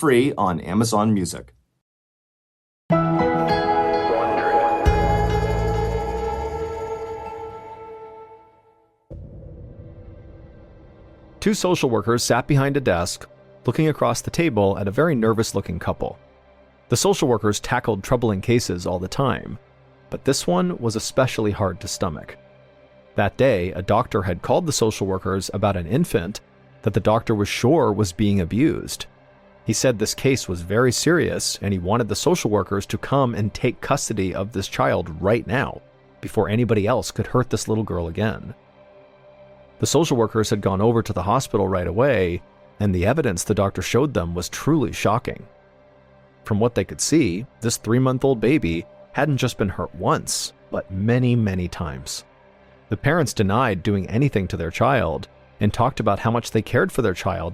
free on Amazon Music. Two social workers sat behind a desk, looking across the table at a very nervous-looking couple. The social workers tackled troubling cases all the time, but this one was especially hard to stomach. That day, a doctor had called the social workers about an infant that the doctor was sure was being abused. He said this case was very serious, and he wanted the social workers to come and take custody of this child right now, before anybody else could hurt this little girl again. The social workers had gone over to the hospital right away, and the evidence the doctor showed them was truly shocking. From what they could see, this 3-month-old baby hadn't just been hurt once, but many, many times. The parents denied doing anything to their child and talked about how much they cared for their child,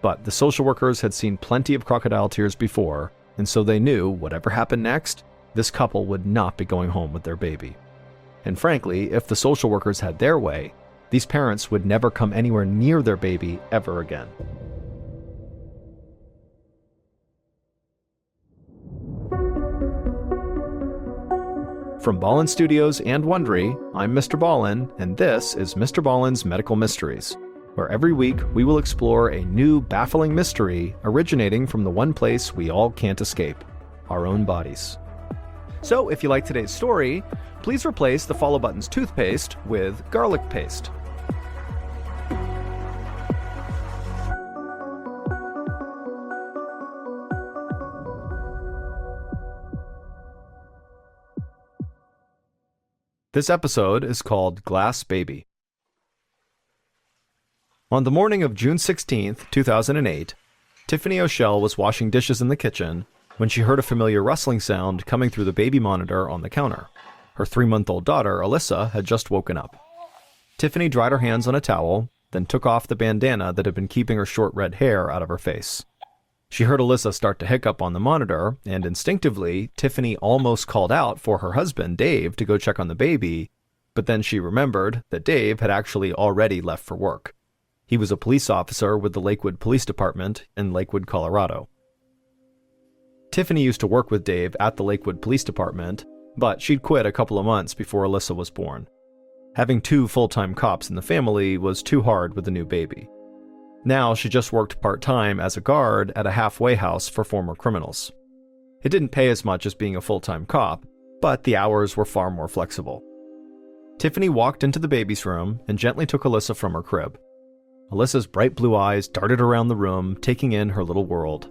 but the social workers had seen plenty of crocodile tears before, and so they knew whatever happened next, this couple would not be going home with their baby. And frankly, if the social workers had their way, these parents would never come anywhere near their baby ever again. From Ballen Studios and Wondery, I'm Mr. Ballen, and this is Mr. Ballen's Medical Mysteries, where every week we will explore a new baffling mystery originating from the one place we all can't escape, our own bodies. So if you like today's story, please replace the Follow Button's toothpaste with garlic paste. This episode is called Glass Baby. On the morning of June 16th, 2008, Tiffany O'Shell was washing dishes in the kitchen when she heard a familiar rustling sound coming through the baby monitor on the counter. Her 3-month-old daughter, Alyssa, had just woken up. Tiffany dried her hands on a towel, then took off the bandana that had been keeping her short red hair out of her face. She heard Alyssa start to hiccup on the monitor, and instinctively, Tiffany almost called out for her husband, Dave, to go check on the baby, but then she remembered that Dave had actually already left for work. He was a police officer with the Lakewood Police Department in Lakewood, Colorado. Tiffany used to work with Dave at the Lakewood Police Department, but she'd quit a couple of months before Alyssa was born. Having 2 full-time cops in the family was too hard with a new baby. Now she just worked part-time as a guard at a halfway house for former criminals. It didn't pay as much as being a full-time cop, but the hours were far more flexible. Tiffany walked into the baby's room and gently took Alyssa from her crib. Alyssa's bright blue eyes darted around the room, taking in her little world.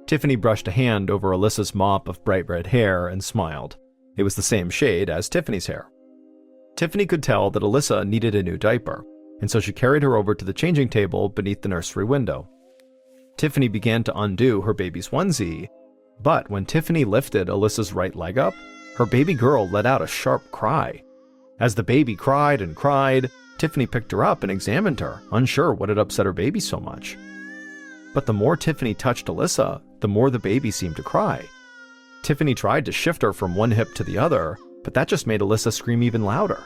Tiffany brushed a hand over Alyssa's mop of bright red hair and smiled. It was the same shade as Tiffany's hair. Tiffany could tell that Alyssa needed a new diaper, and so she carried her over to the changing table beneath the nursery window. Tiffany began to undo her baby's onesie, but when Tiffany lifted Alyssa's right leg up, her baby girl let out a sharp cry. As the baby cried and cried, Tiffany picked her up and examined her, unsure what had upset her baby so much. But the more Tiffany touched Alyssa, the more the baby seemed to cry. Tiffany tried to shift her from one hip to the other, but that just made Alyssa scream even louder.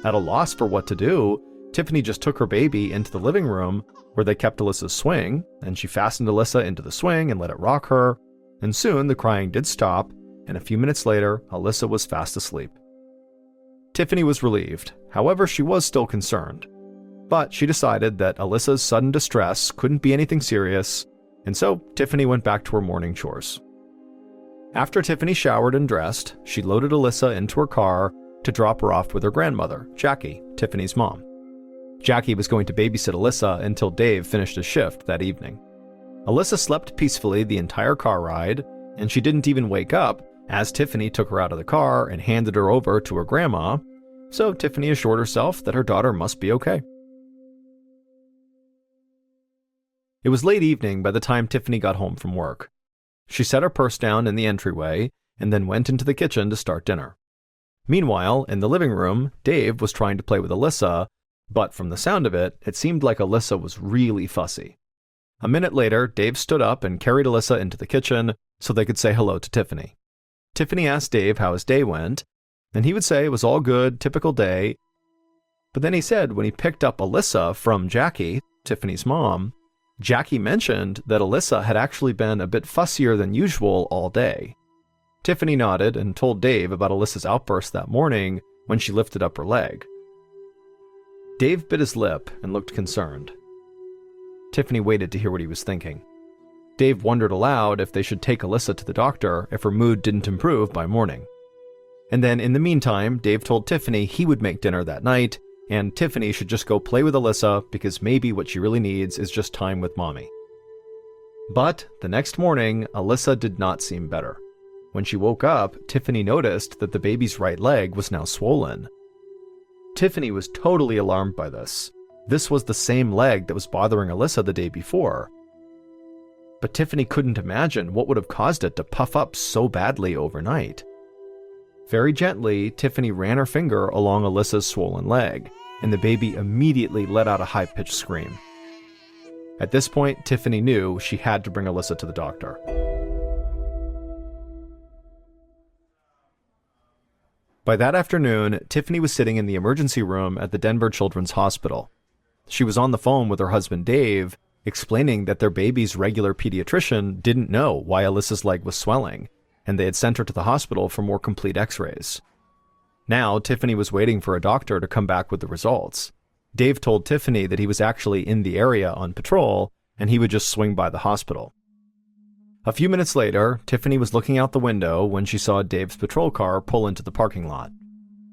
At a loss for what to do, Tiffany just took her baby into the living room, where they kept Alyssa's swing, and she fastened Alyssa into the swing and let it rock her, and soon the crying did stop, and a few minutes later, Alyssa was fast asleep. Tiffany was relieved, however she was still concerned. But she decided that Alyssa's sudden distress couldn't be anything serious, and so Tiffany went back to her morning chores. After Tiffany showered and dressed, she loaded Alyssa into her car to drop her off with her grandmother, Jackie, Tiffany's mom. Jackie was going to babysit Alyssa until Dave finished his shift that evening. Alyssa slept peacefully the entire car ride, and she didn't even wake up as Tiffany took her out of the car and handed her over to her grandma, so Tiffany assured herself that her daughter must be okay. It was late evening by the time Tiffany got home from work. She set her purse down in the entryway and then went into the kitchen to start dinner. Meanwhile, in the living room, Dave was trying to play with Alyssa, but from the sound of it, it seemed like Alyssa was really fussy. A minute later, Dave stood up and carried Alyssa into the kitchen so they could say hello to Tiffany. Tiffany asked Dave how his day went, and he would say it was all good, typical day. But then he said when he picked up Alyssa from Jackie, Tiffany's mom, Jackie mentioned that Alyssa had actually been a bit fussier than usual all day. Tiffany nodded and told Dave about Alyssa's outburst that morning when she lifted up her leg. Dave bit his lip and looked concerned. Tiffany waited to hear what he was thinking. Dave wondered aloud if they should take Alyssa to the doctor if her mood didn't improve by morning. And then in the meantime, Dave told Tiffany he would make dinner that night, and Tiffany should just go play with Alyssa because maybe what she really needs is just time with mommy. But the next morning, Alyssa did not seem better. When she woke up, Tiffany noticed that the baby's right leg was now swollen. Tiffany was totally alarmed by this. This was the same leg that was bothering Alyssa the day before. But Tiffany couldn't imagine what would have caused it to puff up so badly overnight. Very gently, Tiffany ran her finger along Alyssa's swollen leg, and the baby immediately let out a high-pitched scream. At this point, Tiffany knew she had to bring Alyssa to the doctor. By that afternoon, Tiffany was sitting in the emergency room at the Denver Children's Hospital. She was on the phone with her husband Dave, explaining that their baby's regular pediatrician didn't know why Alyssa's leg was swelling, and they had sent her to the hospital for more complete x-rays. Now, Tiffany was waiting for a doctor to come back with the results. Dave told Tiffany that he was actually in the area on patrol, and he would just swing by the hospital. A few minutes later, Tiffany was looking out the window when she saw Dave's patrol car pull into the parking lot.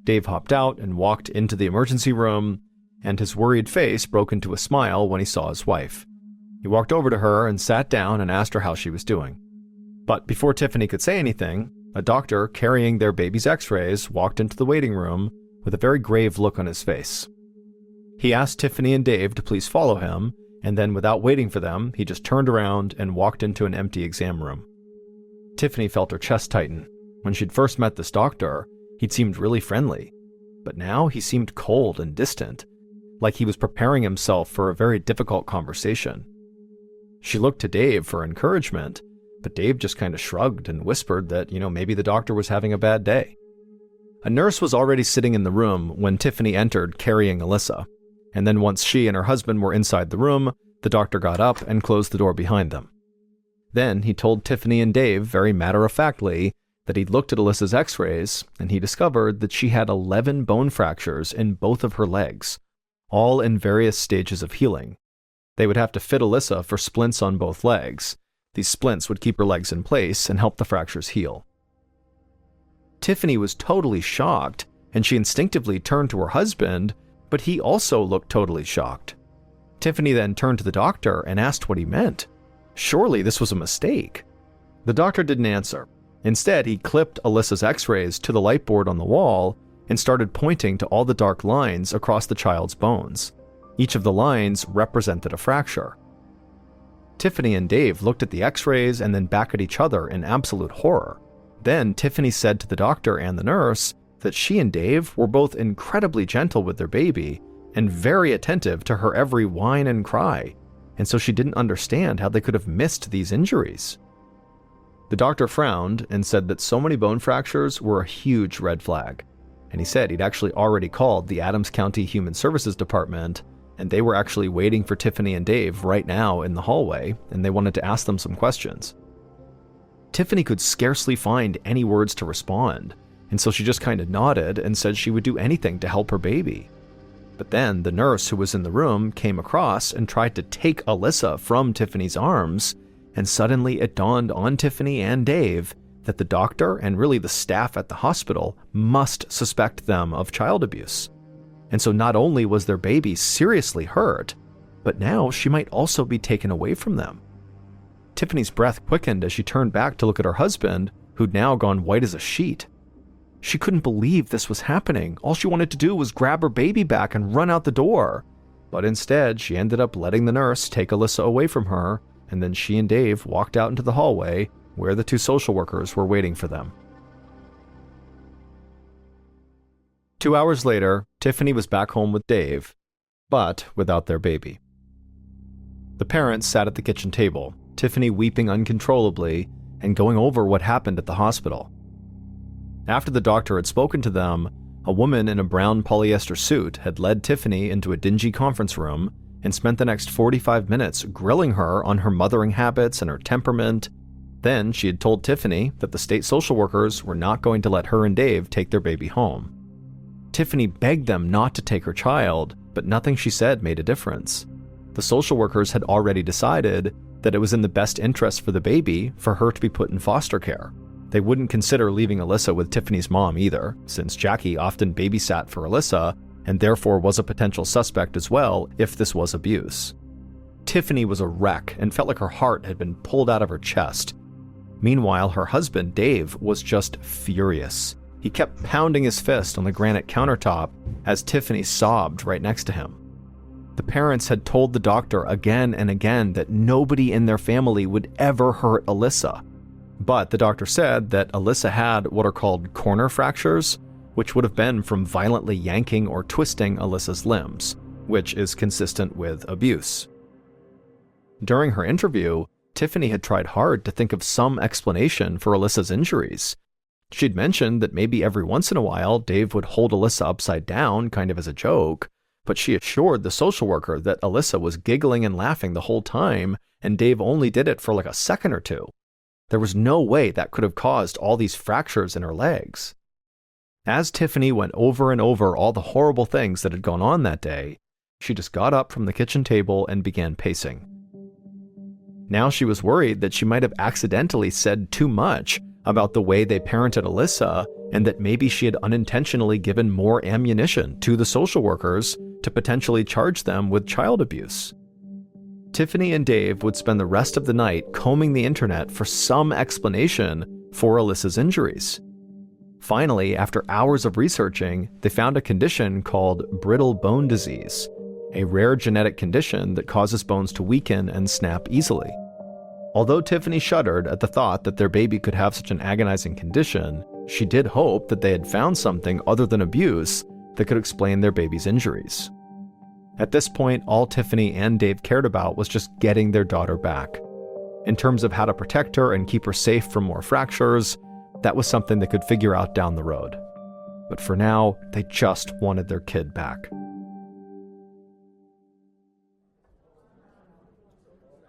Dave hopped out and walked into the emergency room, and his worried face broke into a smile when he saw his wife. He walked over to her and sat down and asked her how she was doing. But before Tiffany could say anything, a doctor carrying their baby's x-rays walked into the waiting room with a very grave look on his face. He asked Tiffany and Dave to please follow him, and then without waiting for them, he just turned around and walked into an empty exam room. Tiffany felt her chest tighten. When she'd first met this doctor, he'd seemed really friendly, but now he seemed cold and distant, like he was preparing himself for a very difficult conversation. She looked to Dave for encouragement, but Dave just kind of shrugged and whispered that, maybe the doctor was having a bad day. A nurse was already sitting in the room when Tiffany entered carrying Alyssa, and then once she and her husband were inside the room, the doctor got up and closed the door behind them. Then he told Tiffany and Dave very matter-of-factly that he'd looked at Alyssa's x-rays, and he discovered that she had 11 bone fractures in both of her legs, all in various stages of healing. They would have to fit Alyssa for splints on both legs. These splints would keep her legs in place and help the fractures heal. Tiffany was totally shocked, and she instinctively turned to her husband, but he also looked totally shocked. Tiffany then turned to the doctor and asked what he meant. Surely this was a mistake. The doctor didn't answer. Instead, he clipped Alyssa's x-rays to the light board on the wall and started pointing to all the dark lines across the child's bones. Each of the lines represented a fracture. Tiffany and Dave looked at the x-rays and then back at each other in absolute horror. Then Tiffany said to the doctor and the nurse that she and Dave were both incredibly gentle with their baby and very attentive to her every whine and cry, and so she didn't understand how they could have missed these injuries. The doctor frowned and said that so many bone fractures were a huge red flag, and he said he'd actually already called the Adams County Human Services Department, and they were actually waiting for Tiffany and Dave right now in the hallway, and they wanted to ask them some questions. Tiffany could scarcely find any words to respond, and so she just kind of nodded and said she would do anything to help her baby. But then the nurse who was in the room came across and tried to take Alyssa from Tiffany's arms, and suddenly it dawned on Tiffany and Dave that the doctor and really the staff at the hospital must suspect them of child abuse. And so not only was their baby seriously hurt, but now she might also be taken away from them. Tiffany's breath quickened as she turned back to look at her husband, who'd now gone white as a sheet. She couldn't believe this was happening. All she wanted to do was grab her baby back and run out the door. But instead, she ended up letting the nurse take Alyssa away from her, and then she and Dave walked out into the hallway where the two social workers were waiting for them. 2 hours later, Tiffany was back home with Dave, but without their baby. The parents sat at the kitchen table, Tiffany weeping uncontrollably and going over what happened at the hospital. After the doctor had spoken to them, a woman in a brown polyester suit had led Tiffany into a dingy conference room and spent the next 45 minutes grilling her on her mothering habits and her temperament. Then she had told Tiffany that the state social workers were not going to let her and Dave take their baby home. Tiffany begged them not to take her child, but nothing she said made a difference. The social workers had already decided that it was in the best interest for the baby for her to be put in foster care. They wouldn't consider leaving Alyssa with Tiffany's mom either, since Jackie often babysat for Alyssa and therefore was a potential suspect as well if this was abuse. Tiffany was a wreck and felt like her heart had been pulled out of her chest. Meanwhile, her husband, Dave, was just furious. He kept pounding his fist on the granite countertop as Tiffany sobbed right next to him. The parents had told the doctor again and again that nobody in their family would ever hurt Alyssa. But the doctor said that Alyssa had what are called corner fractures, which would have been from violently yanking or twisting Alyssa's limbs, which is consistent with abuse. During her interview, Tiffany had tried hard to think of some explanation for Alyssa's injuries. She'd mentioned that maybe every once in a while Dave would hold Alyssa upside down, kind of as a joke, but she assured the social worker that Alyssa was giggling and laughing the whole time, and Dave only did it for like a second or two. There was no way that could have caused all these fractures in her legs. As Tiffany went over and over all the horrible things that had gone on that day, she just got up from the kitchen table and began pacing. Now she was worried that she might have accidentally said too much about the way they parented Alyssa, and that maybe she had unintentionally given more ammunition to the social workers to potentially charge them with child abuse. Tiffany and Dave would spend the rest of the night combing the internet for some explanation for Alyssa's injuries. Finally, after hours of researching, they found a condition called brittle bone disease, a rare genetic condition that causes bones to weaken and snap easily. Although Tiffany shuddered at the thought that their baby could have such an agonizing condition, she did hope that they had found something other than abuse that could explain their baby's injuries. At this point, all Tiffany and Dave cared about was just getting their daughter back. In terms of how to protect her and keep her safe from more fractures, that was something they could figure out down the road. But for now, they just wanted their kid back.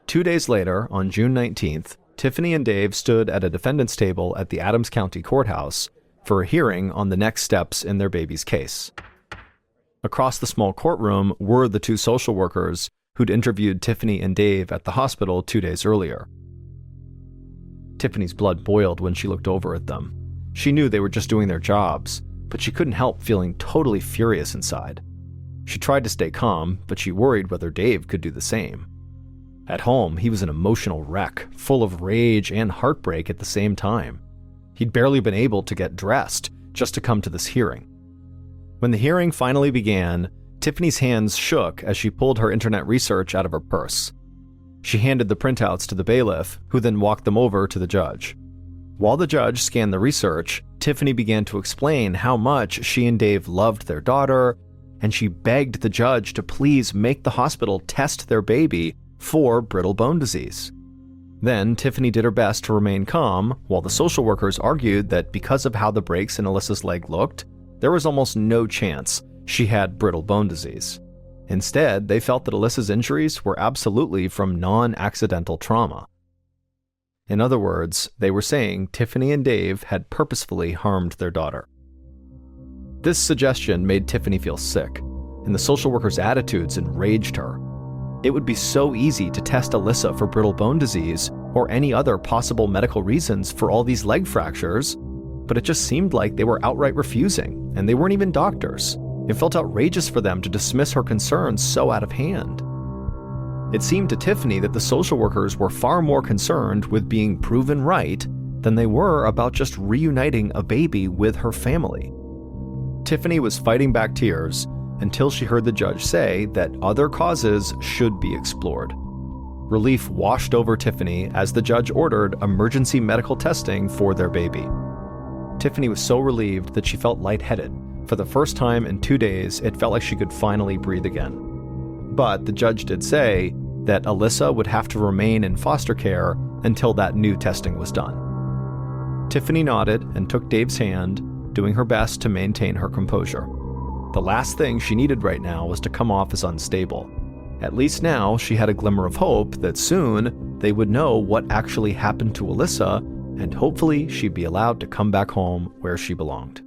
2 days later, on June 19th, Tiffany and Dave stood at a defendant's table at the Adams County Courthouse for a hearing on the next steps in their baby's case. Across the small courtroom were the two social workers who'd interviewed Tiffany and Dave at the hospital 2 days earlier. Tiffany's blood boiled when she looked over at them. She knew they were just doing their jobs, but she couldn't help feeling totally furious inside. She tried to stay calm, but she worried whether Dave could do the same. At home, he was an emotional wreck, full of rage and heartbreak at the same time. He'd barely been able to get dressed just to come to this hearing. When the hearing finally began, Tiffany's hands shook as she pulled her internet research out of her purse. She handed the printouts to the bailiff, who then walked them over to the judge. While the judge scanned the research, Tiffany began to explain how much she and Dave loved their daughter, and she begged the judge to please make the hospital test their baby for brittle bone disease. Then Tiffany did her best to remain calm, while the social workers argued that because of how the breaks in Alyssa's leg looked, there was almost no chance she had brittle bone disease. Instead, they felt that Alyssa's injuries were absolutely from non-accidental trauma. In other words, they were saying Tiffany and Dave had purposefully harmed their daughter. This suggestion made Tiffany feel sick, and the social workers' attitudes enraged her. It would be so easy to test Alyssa for brittle bone disease or any other possible medical reasons for all these leg fractures, but it just seemed like they were outright refusing, and they weren't even doctors. It felt outrageous for them to dismiss her concerns so out of hand. It seemed to Tiffany that the social workers were far more concerned with being proven right than they were about just reuniting a baby with her family. Tiffany was fighting back tears until she heard the judge say that other causes should be explored. Relief washed over Tiffany as the judge ordered emergency medical testing for their baby. Tiffany was so relieved that she felt lightheaded. For the first time in 2 days, it felt like she could finally breathe again. But the judge did say that Alyssa would have to remain in foster care until that new testing was done. Tiffany nodded and took Dave's hand, doing her best to maintain her composure. The last thing she needed right now was to come off as unstable. At least now she had a glimmer of hope that soon they would know what actually happened to Alyssa, and hopefully she'd be allowed to come back home where she belonged.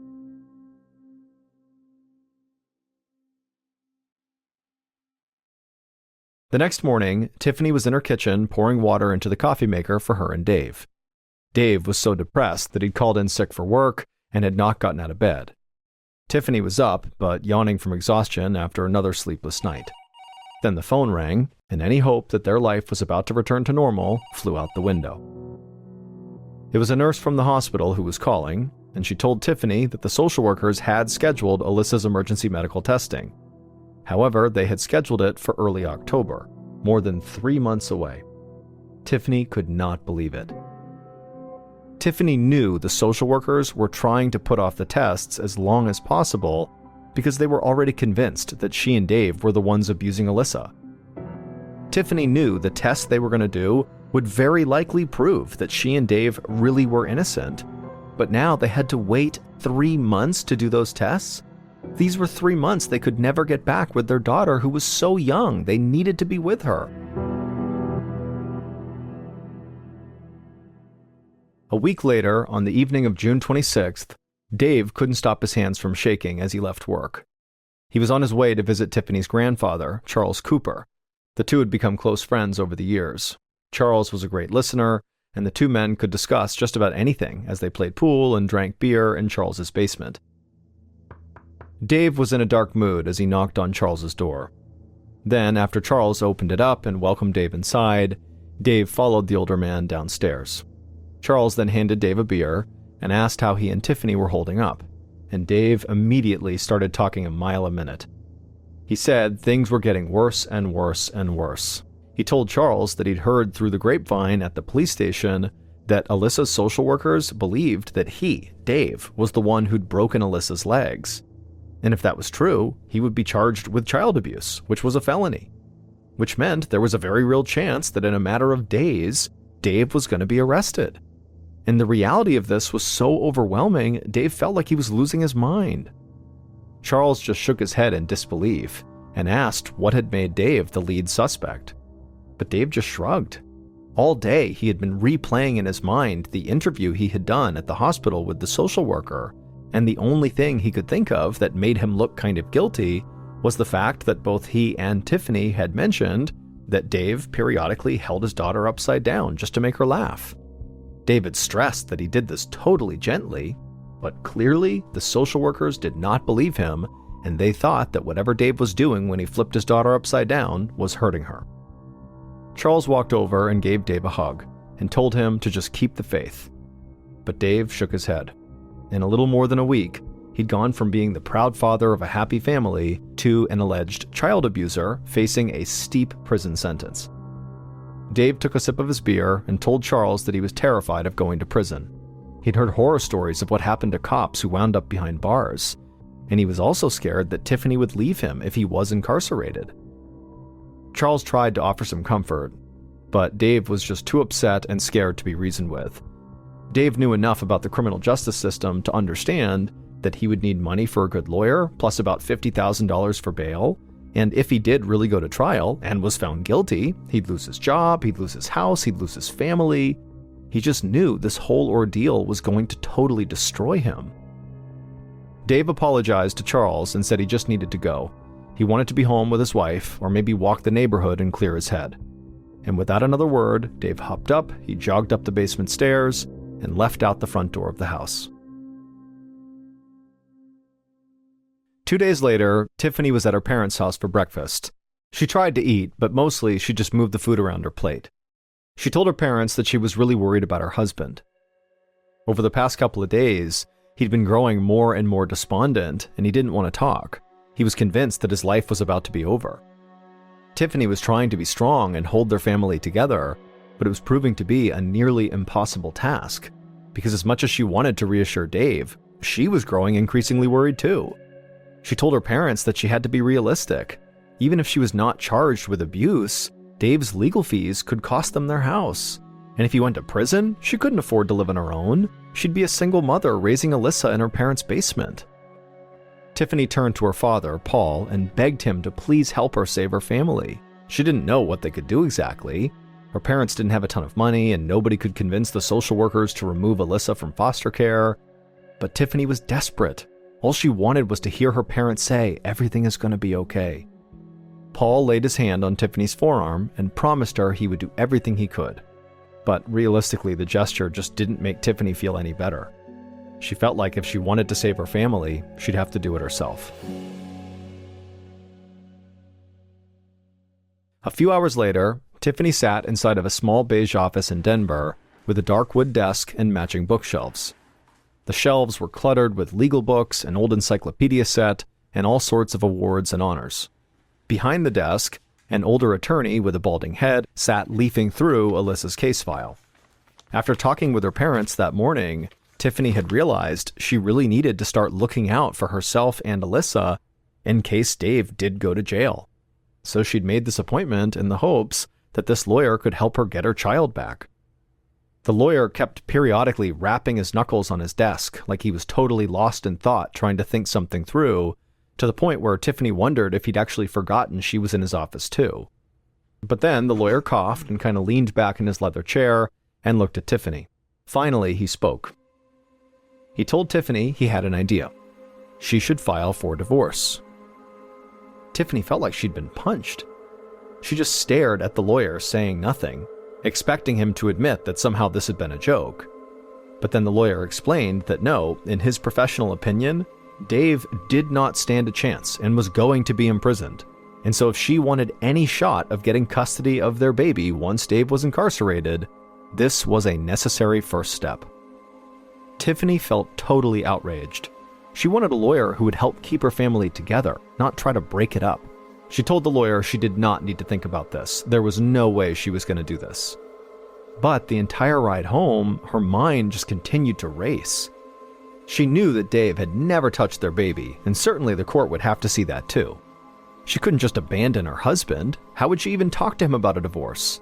The next morning, Tiffany was in her kitchen pouring water into the coffee maker for her and Dave. Dave was so depressed that he'd called in sick for work and had not gotten out of bed. Tiffany was up, but yawning from exhaustion after another sleepless night. Then the phone rang, and any hope that their life was about to return to normal flew out the window. It was a nurse from the hospital who was calling, and she told Tiffany that the social workers had scheduled Alyssa's emergency medical testing. However, they had scheduled it for early October, more than 3 months away. Tiffany could not believe it. Tiffany knew the social workers were trying to put off the tests as long as possible because they were already convinced that she and Dave were the ones abusing Alyssa. Tiffany knew the tests they were going to do would very likely prove that she and Dave really were innocent, but now they had to wait 3 months to do those tests? These were 3 months they could never get back with their daughter who was so young they needed to be with her. A week later, on the evening of June 26th, Dave couldn't stop his hands from shaking as he left work. He was on his way to visit Tiffany's grandfather, Charles Cooper. The two had become close friends over the years. Charles was a great listener, and the two men could discuss just about anything as they played pool and drank beer in Charles's basement. Dave was in a dark mood as he knocked on Charles's door. Then, after Charles opened it up and welcomed Dave inside, Dave followed the older man downstairs. Charles then handed Dave a beer and asked how he and Tiffany were holding up, and Dave immediately started talking a mile a minute. He said things were getting worse and worse and worse. He told Charles that he'd heard through the grapevine at the police station that Alyssa's social workers believed that he, Dave, was the one who'd broken Alyssa's legs. And if that was true, he would be charged with child abuse, which was a felony. Which meant there was a very real chance that in a matter of days, Dave was going to be arrested. And the reality of this was so overwhelming, Dave felt like he was losing his mind. Charles just shook his head in disbelief and asked what had made Dave the lead suspect. But Dave just shrugged. All day, he had been replaying in his mind the interview he had done at the hospital with the social worker, and the only thing he could think of that made him look kind of guilty was the fact that both he and Tiffany had mentioned that Dave periodically held his daughter upside down just to make her laugh. David stressed that he did this totally gently, but clearly the social workers did not believe him, and they thought that whatever Dave was doing when he flipped his daughter upside down was hurting her. Charles walked over and gave Dave a hug and told him to just keep the faith. But Dave shook his head. In a little more than a week, he'd gone from being the proud father of a happy family to an alleged child abuser facing a steep prison sentence. Dave took a sip of his beer and told Charles that he was terrified of going to prison. He'd heard horror stories of what happened to cops who wound up behind bars, and he was also scared that Tiffany would leave him if he was incarcerated. Charles tried to offer some comfort, but Dave was just too upset and scared to be reasoned with. Dave knew enough about the criminal justice system to understand that he would need money for a good lawyer, plus about $50,000 for bail, and if he did really go to trial and was found guilty, he'd lose his job, he'd lose his house, he'd lose his family. He just knew this whole ordeal was going to totally destroy him. Dave apologized to Charles and said he just needed to go. He wanted to be home with his wife, or maybe walk the neighborhood and clear his head. And without another word, Dave hopped up, he jogged up the basement stairs, and left out the front door of the house. 2 days later, Tiffany was at her parents' house for breakfast. She tried to eat, but mostly she just moved the food around her plate. She told her parents that she was really worried about her husband. Over the past couple of days, he'd been growing more and more despondent, and he didn't want to talk. He was convinced that his life was about to be over. Tiffany was trying to be strong and hold their family together, but it was proving to be a nearly impossible task, because as much as she wanted to reassure Dave, she was growing increasingly worried too. She told her parents that she had to be realistic. Even if she was not charged with abuse, Dave's legal fees could cost them their house. And if he went to prison, she couldn't afford to live on her own. She'd be a single mother raising Alyssa in her parents' basement. Tiffany turned to her father, Paul, and begged him to please help her save her family. She didn't know what they could do exactly. Her parents didn't have a ton of money, and nobody could convince the social workers to remove Alyssa from foster care. But Tiffany was desperate. All she wanted was to hear her parents say, "Everything is going to be okay." Paul laid his hand on Tiffany's forearm and promised her he would do everything he could. But realistically, the gesture just didn't make Tiffany feel any better. She felt like if she wanted to save her family, she'd have to do it herself. A few hours later, Tiffany sat inside of a small beige office in Denver with a dark wood desk and matching bookshelves. The shelves were cluttered with legal books, an old encyclopedia set, and all sorts of awards and honors. Behind the desk, an older attorney with a balding head sat leafing through Alyssa's case file. After talking with her parents that morning, Tiffany had realized she really needed to start looking out for herself and Alyssa in case Dave did go to jail. So she'd made this appointment in the hopes that this lawyer could help her get her child back. The lawyer kept periodically rapping his knuckles on his desk like he was totally lost in thought trying to think something through, to the point where Tiffany wondered if he'd actually forgotten she was in his office too. But then the lawyer coughed and kind of leaned back in his leather chair and looked at Tiffany. Finally, he spoke. He told Tiffany he had an idea. She should file for divorce. Tiffany felt like she'd been punched. She just stared at the lawyer, saying nothing, expecting him to admit that somehow this had been a joke. But then the lawyer explained that no, in his professional opinion, Dave did not stand a chance and was going to be imprisoned. And so if she wanted any shot of getting custody of their baby once Dave was incarcerated, this was a necessary first step. Tiffany felt totally outraged. She wanted a lawyer who would help keep her family together, not try to break it up. She told the lawyer she did not need to think about this. There was no way she was going to do this. But the entire ride home, her mind just continued to race. She knew that Dave had never touched their baby, and certainly the court would have to see that too. She couldn't just abandon her husband. How would she even talk to him about a divorce?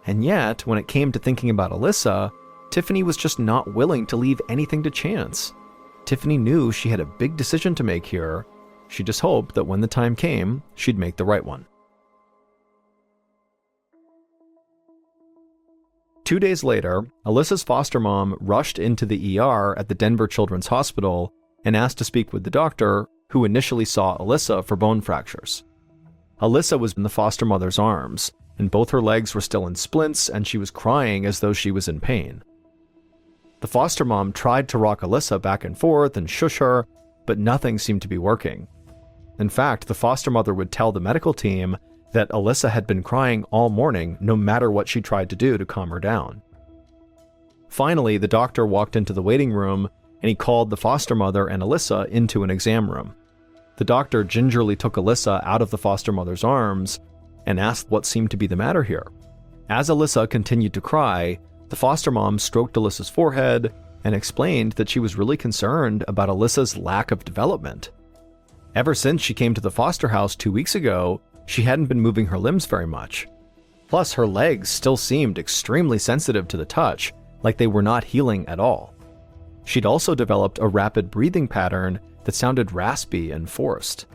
And yet, when it came to thinking about Alyssa, Tiffany was just not willing to leave anything to chance. Tiffany knew she had a big decision to make here. She just hoped that when the time came, she'd make the right one. 2 days later, Alyssa's foster mom rushed into the ER at the Denver Children's Hospital and asked to speak with the doctor, who initially saw Alyssa for bone fractures. Alyssa was in the foster mother's arms, and both her legs were still in splints, and she was crying as though she was in pain. The foster mom tried to rock Alyssa back and forth and shush her, but nothing seemed to be working. In fact, the foster mother would tell the medical team that Alyssa had been crying all morning no matter what she tried to do to calm her down. Finally, the doctor walked into the waiting room and he called the foster mother and Alyssa into an exam room. The doctor gingerly took Alyssa out of the foster mother's arms and asked what seemed to be the matter here. As Alyssa continued to cry, the foster mom stroked Alyssa's forehead and explained that she was really concerned about Alyssa's lack of development. Ever since she came to the foster house 2 weeks ago, she hadn't been moving her limbs very much. Plus, her legs still seemed extremely sensitive to the touch, like they were not healing at all. She'd also developed a rapid breathing pattern that sounded raspy and forced.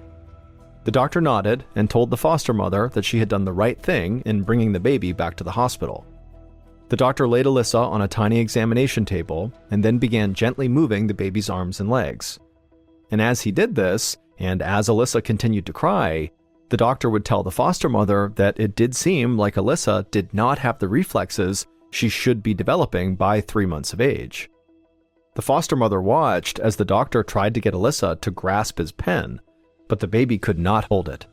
The doctor nodded and told the foster mother that she had done the right thing in bringing the baby back to the hospital. The doctor laid Alyssa on a tiny examination table and then began gently moving the baby's arms and legs. And as he did this, and as Alyssa continued to cry, the doctor would tell the foster mother that it did seem like Alyssa did not have the reflexes she should be developing by 3 months of age. The foster mother watched as the doctor tried to get Alyssa to grasp his pen, but the baby could not hold it.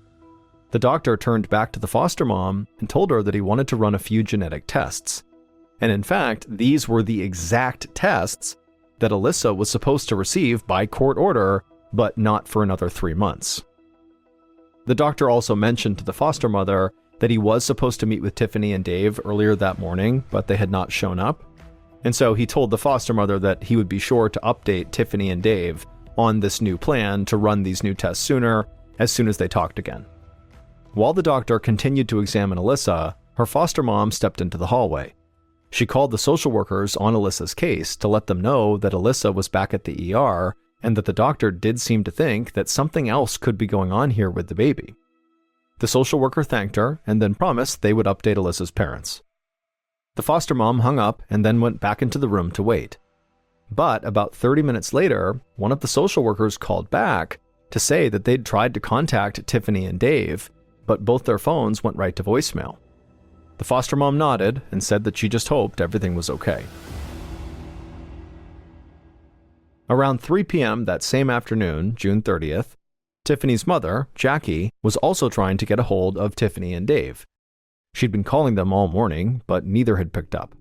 The doctor turned back to the foster mom and told her that he wanted to run a few genetic tests. And in fact, these were the exact tests that Alyssa was supposed to receive by court order, but not for another 3 months. The doctor also mentioned to the foster mother that he was supposed to meet with Tiffany and Dave earlier that morning, but they had not shown up. And so he told the foster mother that he would be sure to update Tiffany and Dave on this new plan to run these new tests sooner, as soon as they talked again. While the doctor continued to examine Alyssa, her foster mom stepped into the hallway. She called the social workers on Alyssa's case to let them know that Alyssa was back at the ER and that the doctor did seem to think that something else could be going on here with the baby. The social worker thanked her and then promised they would update Alyssa's parents. The foster mom hung up and then went back into the room to wait. But about 30 minutes later, one of the social workers called back to say that they'd tried to contact Tiffany and Dave, but both their phones went right to voicemail. The foster mom nodded and said that she just hoped everything was okay. Around 3 p.m. that same afternoon, June 30th, Tiffany's mother, Jackie, was also trying to get a hold of Tiffany and Dave. She'd been calling them all morning, but neither had picked up.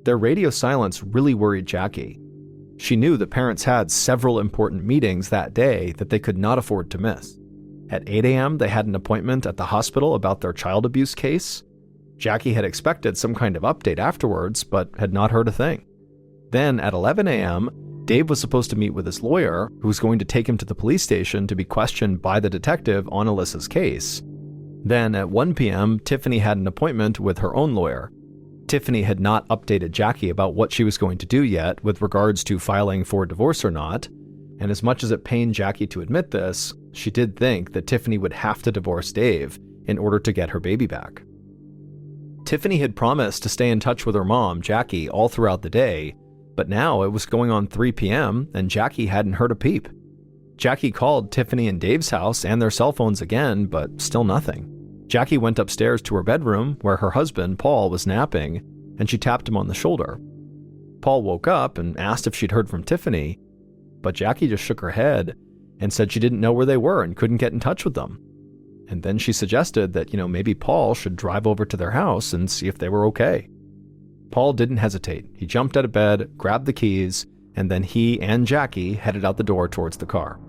Their radio silence really worried Jackie. She knew the parents had several important meetings that day that they could not afford to miss. At 8 a.m., they had an appointment at the hospital about their child abuse case. Jackie had expected some kind of update afterwards, but had not heard a thing. Then at 11 a.m., Dave was supposed to meet with his lawyer, who was going to take him to the police station to be questioned by the detective on Alyssa's case. Then at 1 p.m., Tiffany had an appointment with her own lawyer. Tiffany had not updated Jackie about what she was going to do yet with regards to filing for divorce or not, and as much as it pained Jackie to admit this, she did think that Tiffany would have to divorce Dave in order to get her baby back. Tiffany had promised to stay in touch with her mom, Jackie, all throughout the day, but now it was going on 3 p.m. and Jackie hadn't heard a peep. Jackie called Tiffany and Dave's house and their cell phones again, but still nothing. Jackie went upstairs to her bedroom where her husband, Paul, was napping, and she tapped him on the shoulder. Paul woke up and asked if she'd heard from Tiffany, but Jackie just shook her head and said she didn't know where they were and couldn't get in touch with them. And then she suggested that, maybe Paul should drive over to their house and see if they were okay. Paul didn't hesitate. He jumped out of bed, grabbed the keys, and then he and Jackie headed out the door towards the car.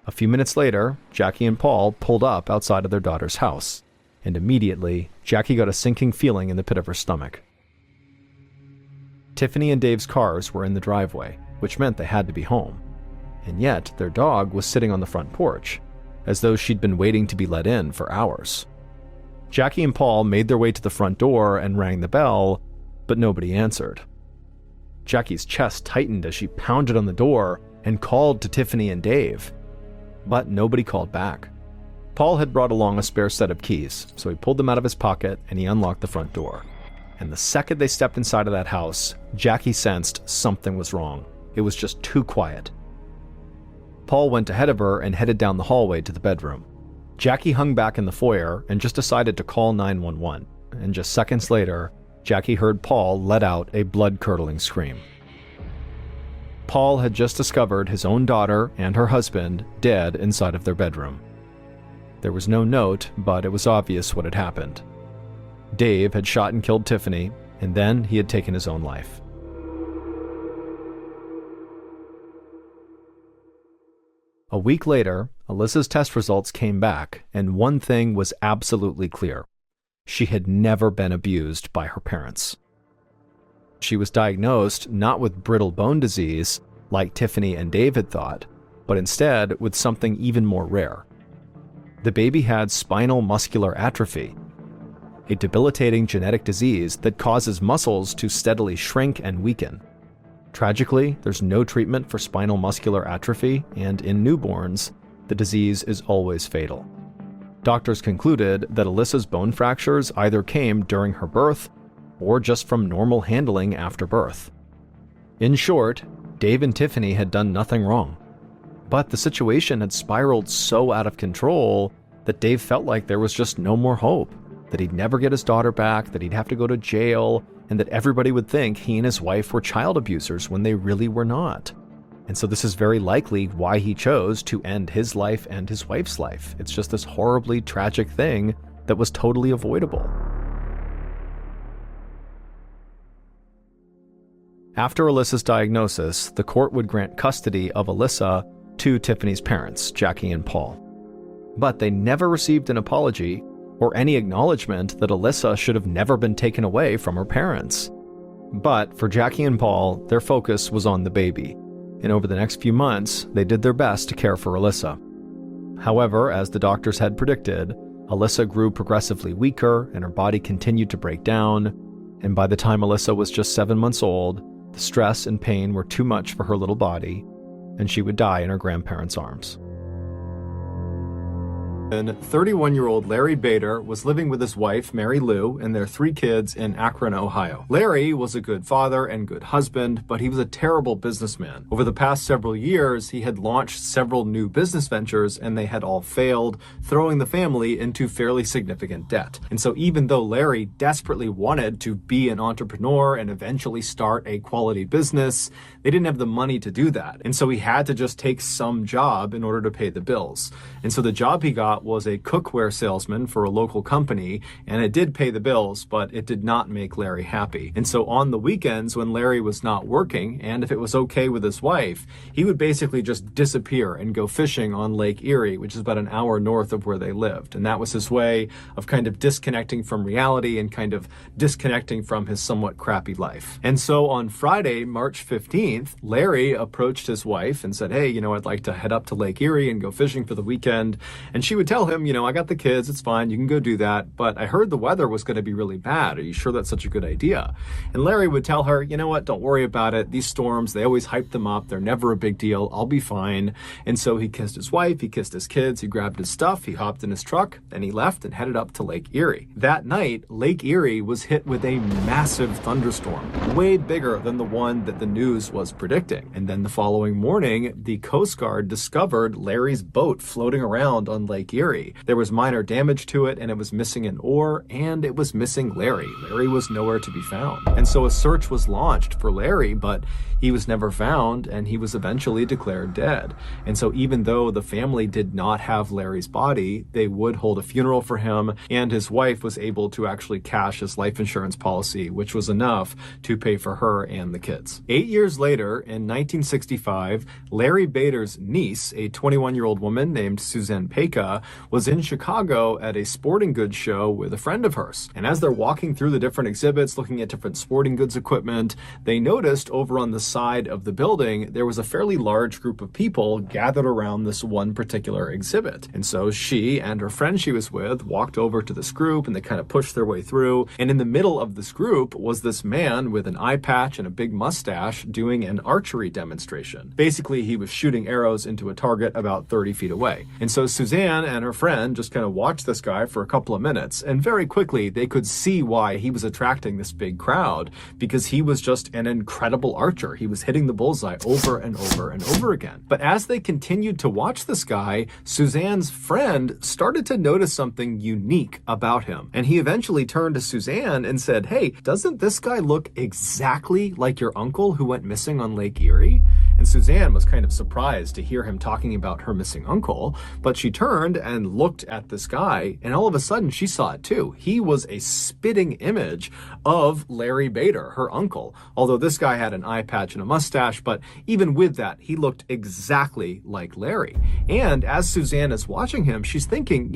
A few minutes later, Jackie and Paul pulled up outside of their daughter's house, and immediately, Jackie got a sinking feeling in the pit of her stomach. Tiffany and Dave's cars were in the driveway, which meant they had to be home, and yet their dog was sitting on the front porch, as though she'd been waiting to be let in for hours. Jackie and Paul made their way to the front door and rang the bell, but nobody answered. Jackie's chest tightened as she pounded on the door and called to Tiffany and Dave. But nobody called back. Paul had brought along a spare set of keys, so he pulled them out of his pocket and he unlocked the front door. And the second they stepped inside of that house, Jackie sensed something was wrong. It was just too quiet. Paul went ahead of her and headed down the hallway to the bedroom. Jackie hung back in the foyer and just decided to call 911. And just seconds later, Jackie heard Paul let out a blood-curdling scream. Paul had just discovered his own daughter and her husband dead inside of their bedroom. There was no note, but it was obvious what had happened. Dave had shot and killed Tiffany, and then he had taken his own life. A week later, Alyssa's test results came back, and one thing was absolutely clear. She had never been abused by her parents. She was diagnosed not with brittle bone disease, like Tiffany and Dave had thought, but instead with something even more rare. The baby had spinal muscular atrophy, a debilitating genetic disease that causes muscles to steadily shrink and weaken. Tragically, there's no treatment for spinal muscular atrophy, and in newborns, the disease is always fatal. Doctors concluded that Alyssa's bone fractures either came during her birth or just from normal handling after birth. In short, Dave and Tiffany had done nothing wrong. But the situation had spiraled so out of control that Dave felt like there was just no more hope, that he'd never get his daughter back, that he'd have to go to jail, and that everybody would think he and his wife were child abusers when they really were not. And so this is very likely why he chose to end his life and his wife's life. It's just this horribly tragic thing that was totally avoidable. After Alyssa's diagnosis, the court would grant custody of Alyssa to Tiffany's parents, Jackie and Paul. But they never received an apology or any acknowledgement that Alyssa should have never been taken away from her parents. But for Jackie and Paul, their focus was on the baby, and over the next few months, they did their best to care for Alyssa. However, as the doctors had predicted, Alyssa grew progressively weaker and her body continued to break down, and by the time Alyssa was just 7 months old, the stress and pain were too much for her little body, and she would die in her grandparents' arms. And 31-year-old Larry Bader was living with his wife, Mary Lou, and their 3 kids in Akron, Ohio. Larry was a good father and good husband, but he was a terrible businessman. Over the past several years, he had launched several new business ventures, and they had all failed, throwing the family into fairly significant debt. And so even though Larry desperately wanted to be an entrepreneur and eventually start a quality business, they didn't have the money to do that. And so he had to just take some job in order to pay the bills. And so the job he got was a cookware salesman for a local company, and it did pay the bills, but it did not make Larry happy. And so on the weekends when Larry was not working, and if it was okay with his wife, he would basically just disappear and go fishing on Lake Erie, which is about an hour north of where they lived. And that was his way of kind of disconnecting from reality and kind of disconnecting from his somewhat crappy life. And so on Friday, March 15th, Larry approached his wife and said, "Hey, I'd like to head up to Lake Erie and go fishing for the weekend." And she would tell him, "I got the kids, it's fine, you can go do that, but I heard the weather was going to be really bad. Are you sure that's such a good idea?" And Larry would tell her, "You know what, don't worry about it. These storms, they always hype them up. They're never a big deal. I'll be fine." And so he kissed his wife, he kissed his kids, he grabbed his stuff, he hopped in his truck, and he left and headed up to Lake Erie. That night, Lake Erie was hit with a massive thunderstorm, way bigger than the one that the news was predicting. And then the following morning, the Coast Guard discovered Larry's boat floating around on Lake Erie. There was minor damage to it, and it was missing an oar, and it was missing Larry. Larry was nowhere to be found. And so a search was launched for Larry, but he was never found, and he was eventually declared dead. And so even though the family did not have Larry's body, they would hold a funeral for him, and his wife was able to actually cash his life insurance policy, which was enough to pay for her and the kids. 8 years later, in 1965, Larry Bader's niece, a 21-year-old woman named Suzanne Peka, was in Chicago at a sporting goods show with a friend of hers. And as they're walking through the different exhibits, looking at different sporting goods equipment, they noticed over on the side of the building, there was a fairly large group of people gathered around this one particular exhibit. And so she and her friend she was with walked over to this group, and they kind of pushed their way through. And in the middle of this group was this man with an eye patch and a big mustache doing an archery demonstration. Basically, he was shooting arrows into a target about 30 feet away. And so Suzanne and her friend just kind of watched this guy for a couple of minutes, and very quickly they could see why he was attracting this big crowd, because he was just an incredible archer. He was hitting the bullseye over and over and over again. But as they continued to watch this guy, Suzanne's friend started to notice something unique about him. And he eventually turned to Suzanne and said, "Hey, doesn't this guy look exactly like your uncle who went missing on Lake Erie?" And Suzanne was kind of surprised to hear him talking about her missing uncle, but she turned and looked at this guy, and all of a sudden she saw it too. He was a spitting image of Larry Bader, her uncle, although this guy had an eye patch and a mustache, but even with that, he looked exactly like Larry. And as Suzanne is watching him, she's thinking,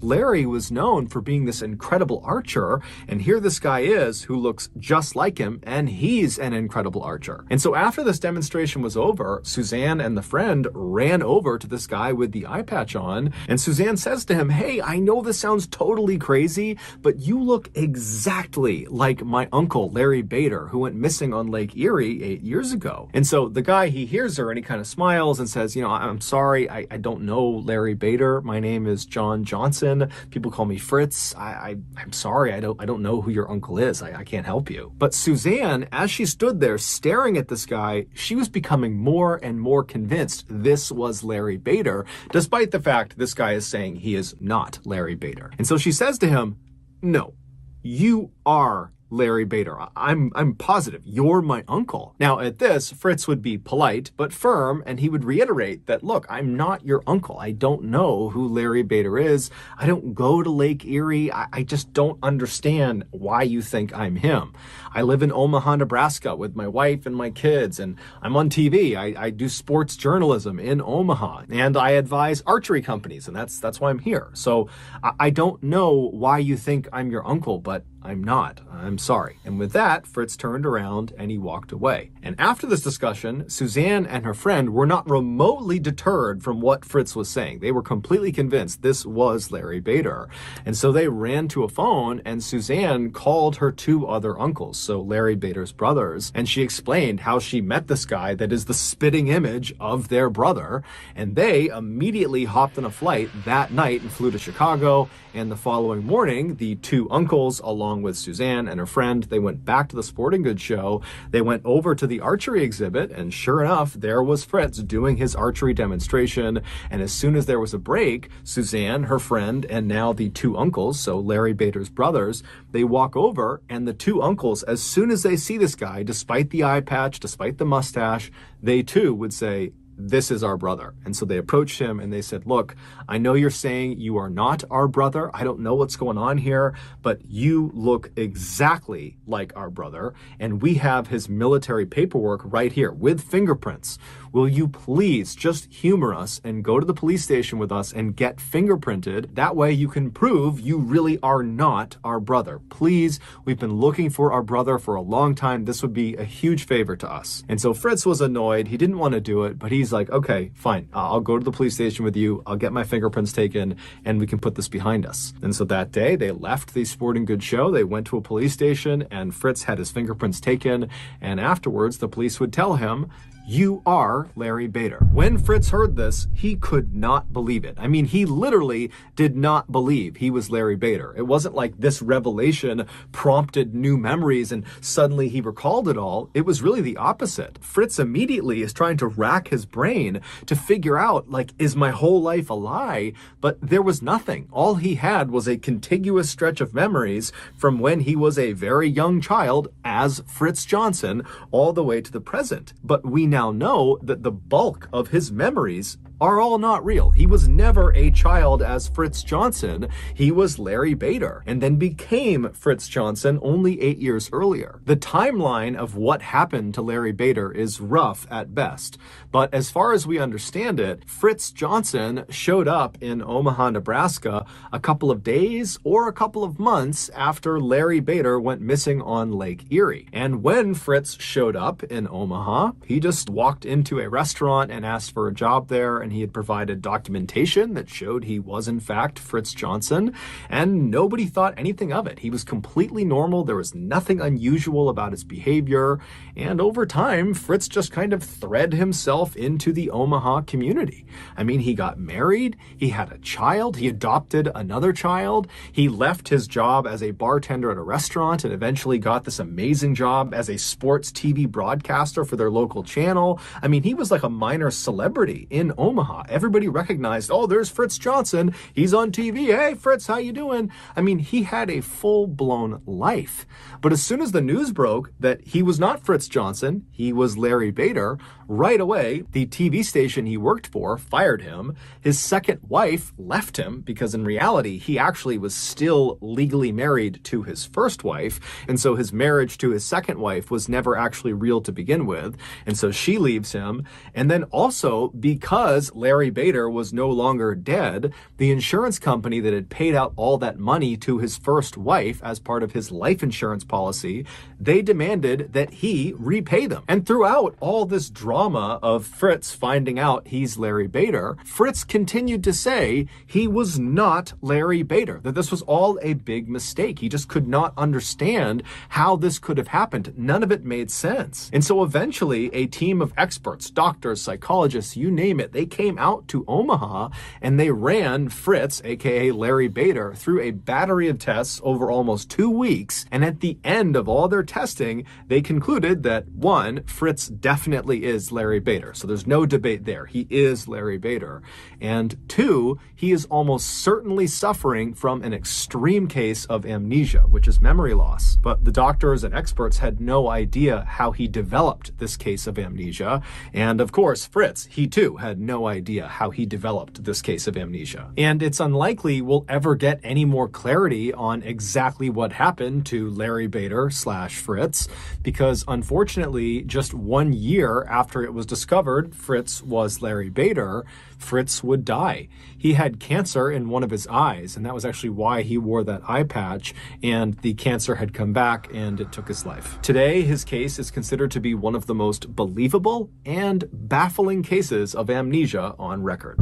Larry was known for being this incredible archer, and here this guy is who looks just like him, and he's an incredible archer. And so after this demonstration was over, Suzanne and the friend ran over to this guy with the eye patch on, and Suzanne says to him, "Hey, I know this sounds totally crazy, but you look exactly like my uncle, Larry Bader, who went missing on Lake Erie 8 years ago." And so the guy, he hears her and he kind of smiles and says, "I'm sorry, I don't know Larry Bader. My name is John Johnson. People call me Fritz. I'm sorry, I don't know who your uncle is. I can't help you." But Suzanne, as she stood there staring at this guy, she was becoming more and more convinced this was Larry Bader, despite the fact this guy is saying he is not Larry Bader. And so she says to him, "No, you are Larry Bader. I'm positive you're my uncle. Now at this, Fritz would be polite but firm, and he would reiterate that, look, I'm not your uncle. I don't know who Larry Bader is. I don't go to Lake Erie. I just don't understand why you think I'm him. I live in Omaha, Nebraska with my wife and my kids, and I'm on TV. I do sports journalism in Omaha, and I advise archery companies, and that's why I'm here. So I don't know why you think I'm your uncle, but I'm not. I'm sorry. And with that, Fritz turned around and he walked away. And after this discussion, Suzanne and her friend were not remotely deterred from what Fritz was saying. They were completely convinced this was Larry Bader. And so they ran to a phone, and Suzanne called her two other uncles, so Larry Bader's brothers, and she explained how she met this guy that is the spitting image of their brother. And they immediately hopped on a flight that night and flew to Chicago. And the following morning, the two uncles, along with Suzanne and her friend, they went back to the sporting goods show. They went over to the archery exhibit, and sure enough, there was Fritz doing his archery demonstration. And as soon as there was a break, Suzanne, her friend, and now the two uncles, so Larry Bader's brothers, they walk over, and the two uncles, as soon as they see this guy, despite the eye patch, despite the mustache, they too would say, this is our brother. And so they approached him and they said, look, I know you're saying you are not our brother. I don't know what's going on here, but you look exactly like our brother. And we have his military paperwork right here with fingerprints. Will you please just humor us and go to the police station with us and get fingerprinted? That way you can prove you really are not our brother. Please, we've been looking for our brother for a long time. This would be a huge favor to us. And so Fritz was annoyed. He didn't want to do it, but he's like, okay, fine. I'll go to the police station with you. I'll get my fingerprints taken and we can put this behind us. And so that day they left the sporting goods show. They went to a police station and Fritz had his fingerprints taken. And afterwards, the police would tell him, you are Larry Bader. When Fritz heard this, he could not believe it. I mean, he literally did not believe he was Larry Bader. It wasn't like this revelation prompted new memories and suddenly he recalled it all. It was really the opposite. Fritz immediately is trying to rack his brain to figure out, like, is my whole life a lie? But there was nothing. All he had was a contiguous stretch of memories from when he was a very young child as Fritz Johnson all the way to the present. But we now know that the bulk of his memories are all not real. He was never a child as Fritz Johnson. He was Larry Bader and then became Fritz Johnson only 8 years earlier. The timeline of what happened to Larry Bader is rough at best, but as far as we understand it, Fritz Johnson showed up in Omaha, Nebraska a couple of days or a couple of months after Larry Bader went missing on Lake Erie. And when Fritz showed up in Omaha, he just walked into a restaurant and asked for a job there, and he had provided documentation that showed he was in fact Fritz Johnson, and nobody thought anything of it. He was completely normal. There was nothing unusual about his behavior, and over time, Fritz just kind of thread himself into the Omaha community. I mean, he got married, he had a child, he adopted another child, he left his job as a bartender at a restaurant and eventually got this amazing job as a sports TV broadcaster for their local channel. I mean, he was like a minor celebrity in Omaha. Everybody recognized, oh, there's Fritz Johnson. He's on TV. Hey, Fritz, how you doing? I mean, he had a full-blown life. But as soon as the news broke that he was not Fritz Johnson, he was Larry Bader, right away, the TV station he worked for fired him. His second wife left him because in reality, he actually was still legally married to his first wife. And so his marriage to his second wife was never actually real to begin with. And so she leaves him. And then also because Larry Bader was no longer dead, the insurance company that had paid out all that money to his first wife as part of his life insurance policy, they demanded that he repay them. And throughout all this drama of Fritz finding out he's Larry Bader, Fritz continued to say he was not Larry Bader, that this was all a big mistake. He just could not understand how this could have happened. None of it made sense. And so eventually a team of experts, doctors, psychologists, you name it, they came out to Omaha and they ran Fritz, aka Larry Bader, through a battery of tests over almost 2 weeks. And at the end of all their testing, they concluded that 1, Fritz definitely is Larry Bader. So there's no debate there. He is Larry Bader. And 2, he is almost certainly suffering from an extreme case of amnesia, which is memory loss. But the doctors and experts had no idea how he developed this case of amnesia. And of course, Fritz, he too had no idea how he developed this case of amnesia. And it's unlikely we'll ever get any more clarity on exactly what happened to Larry Bader / Fritz, because unfortunately, just 1 year after it was discovered Fritz was Larry Bader, Fritz would die. He had cancer in one of his eyes, and that was actually why he wore that eye patch, and the cancer had come back and it took his life. Today, his case is considered to be one of the most believable and baffling cases of amnesia on record.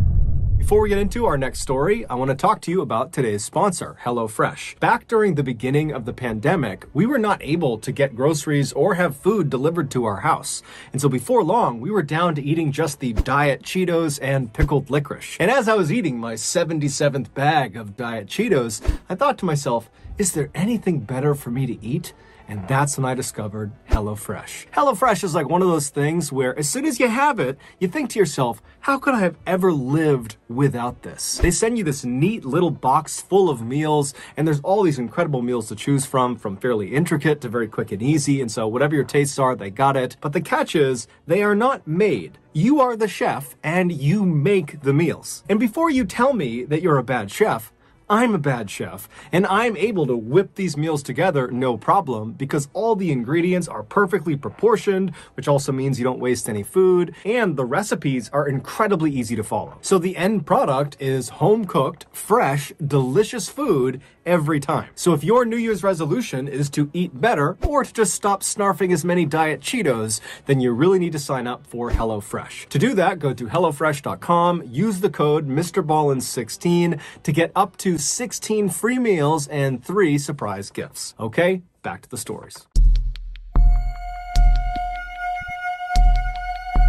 Before we get into our next story, I want to talk to you about today's sponsor, HelloFresh. Back during the beginning of the pandemic, we were not able to get groceries or have food delivered to our house. And so before long, we were down to eating just the Diet Cheetos and pickled licorice. And as I was eating my 77th bag of Diet Cheetos, I thought to myself, is there anything better for me to eat? And that's when I discovered HelloFresh. HelloFresh is like one of those things where as soon as you have it, you think to yourself, how could I have ever lived without this? They send you this neat little box full of meals, and there's all these incredible meals to choose from fairly intricate to very quick and easy. And so whatever your tastes are, they got it. But the catch is, they are not made. You are the chef, and you make the meals. And before you tell me that you're a bad chef, I'm a bad chef, and I'm able to whip these meals together no problem because all the ingredients are perfectly proportioned, which also means you don't waste any food, and the recipes are incredibly easy to follow. So the end product is home-cooked, fresh, delicious food every time. So if your New Year's resolution is to eat better or to just stop snarfing as many Diet Cheetos, then you really need to sign up for HelloFresh. To do that, go to HelloFresh.com, use the code MrBallen16 to get up to 16 free meals and 3 surprise gifts. Okay, back to the stories.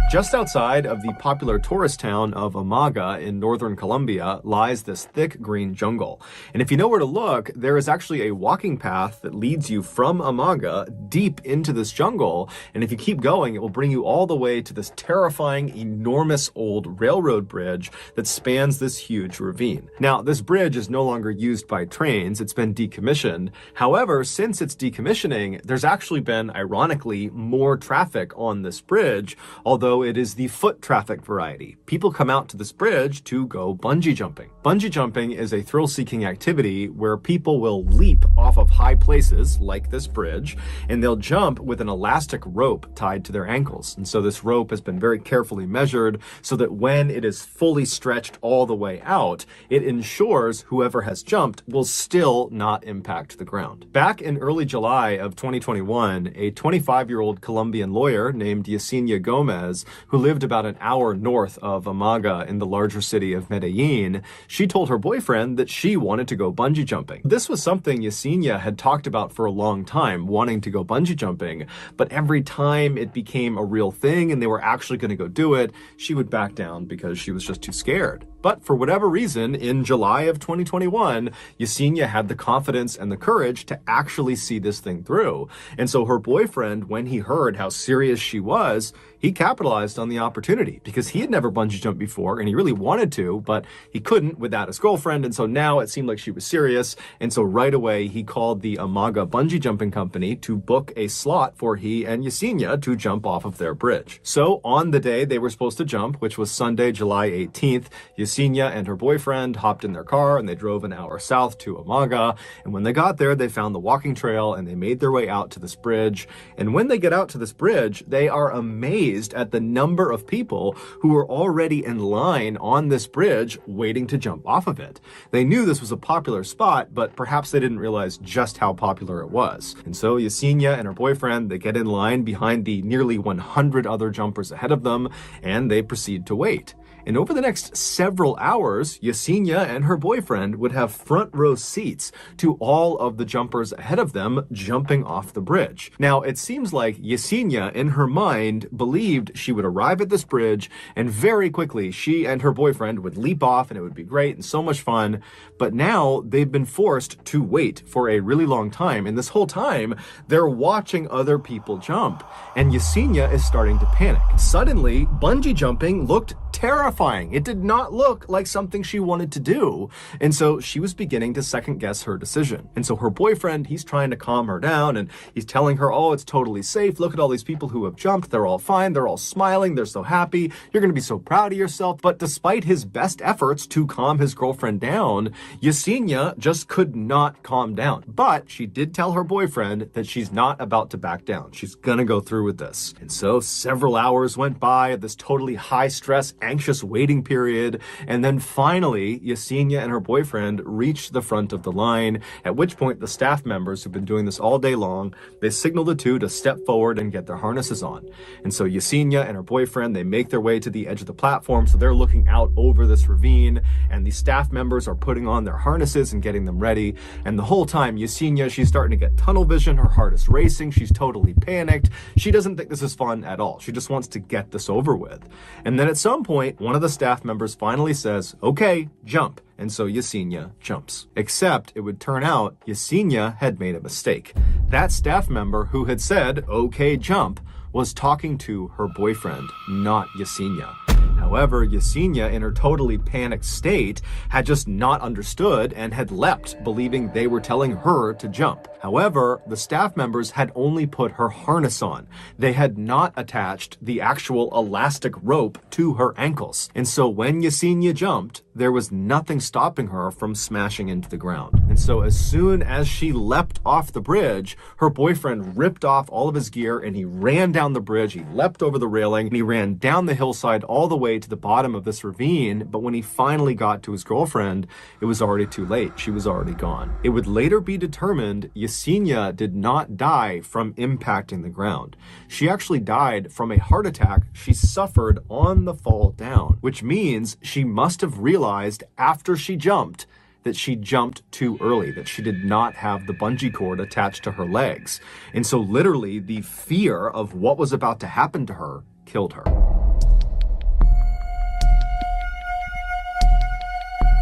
Just outside of the popular tourist town of Amaga in northern Colombia lies this thick green jungle. And if you know where to look, there is actually a walking path that leads you from Amaga deep into this jungle. And if you keep going, it will bring you all the way to this terrifying, enormous old railroad bridge that spans this huge ravine. Now, this bridge is no longer used by trains. It's been decommissioned. However, since its decommissioning, there's actually been, ironically, more traffic on this bridge, although it is the foot traffic variety. People come out to this bridge to go bungee jumping. Bungee jumping is a thrill-seeking activity where people will leap off of high places, like this bridge, and they'll jump with an elastic rope tied to their ankles. And so this rope has been very carefully measured so that when it is fully stretched all the way out, it ensures whoever has jumped will still not impact the ground. Back in early July of 2021, a 25-year-old Colombian lawyer named Yesenia Gomez, who lived about an hour north of Amaga in the larger city of Medellin, she told her boyfriend that she wanted to go bungee jumping. This was something Yesenia had talked about for a long time, wanting to go bungee jumping, but every time it became a real thing and they were actually going to go do it, she would back down because she was just too scared. But for whatever reason, in July of 2021, Yesenia had the confidence and the courage to actually see this thing through. And so her boyfriend, when he heard how serious she was, he capitalized on the opportunity because he had never bungee jumped before and he really wanted to, but he couldn't without his girlfriend. And so now it seemed like she was serious. And so right away, he called the Amaga bungee jumping company to book a slot for he and Yesenia to jump off of their bridge. So on the day they were supposed to jump, which was Sunday, July 18th, Yesenia and her boyfriend hopped in their car and they drove an hour south to Amaga. And when they got there, they found the walking trail and they made their way out to this bridge. And when they get out to this bridge, they are amazed at the number of people who were already in line on this bridge waiting to jump off of it. They knew this was a popular spot, but perhaps they didn't realize just how popular it was. And so Yesenia and her boyfriend, they get in line behind the nearly 100 other jumpers ahead of them, and they proceed to wait. And over the next several hours, Yesenia and her boyfriend would have front row seats to all of the jumpers ahead of them jumping off the bridge. Now, it seems like Yesenia, in her mind, believed she would arrive at this bridge and very quickly she and her boyfriend would leap off and it would be great and so much fun. But now they've been forced to wait for a really long time. And this whole time, they're watching other people jump. And Yesenia is starting to panic. Suddenly, bungee jumping looked terrifying. It did not look like something she wanted to do. And so she was beginning to second guess her decision. And so her boyfriend, he's trying to calm her down and he's telling her, oh, it's totally safe. Look at all these people who have jumped. They're all fine. They're all smiling. They're so happy. You're going to be so proud of yourself. But despite his best efforts to calm his girlfriend down, Yesenia just could not calm down. But she did tell her boyfriend that she's not about to back down. She's going to go through with this. And so several hours went by of this totally high stress, anxious waiting period. And then finally, Yesenia and her boyfriend reached the front of the line, at which point the staff members who've been doing this all day long, they signal the two to step forward and get their harnesses on. And so Yesenia and her boyfriend, they make their way to the edge of the platform. So they're looking out over this ravine and the staff members are putting on their harnesses and getting them ready. And the whole time, Yesenia, she's starting to get tunnel vision. Her heart is racing. She's totally panicked. She doesn't think this is fun at all. She just wants to get this over with. And then at some point, one of the staff members finally says, okay, jump. And so Yesenia jumps. Except it would turn out Yesenia had made a mistake. That staff member who had said, okay, jump, was talking to her boyfriend, not Yesenia. However, Yesenia, in her totally panicked state, had just not understood and had leapt, believing they were telling her to jump. However, the staff members had only put her harness on. They had not attached the actual elastic rope to her ankles. And so when Yesenia jumped, there was nothing stopping her from smashing into the ground. And so as soon as she leapt off the bridge, her boyfriend ripped off all of his gear and he ran down the bridge. He leapt over the railing and he ran down the hillside all the way to the bottom of this ravine. But when he finally got to his girlfriend, it was already too late. She was already gone. It would later be determined Yesenia did not die from impacting the ground. She actually died from a heart attack she suffered on the fall down, which means she must have realized after she jumped that she jumped too early, that she did not have the bungee cord attached to her legs. And so literally the fear of what was about to happen to her killed her.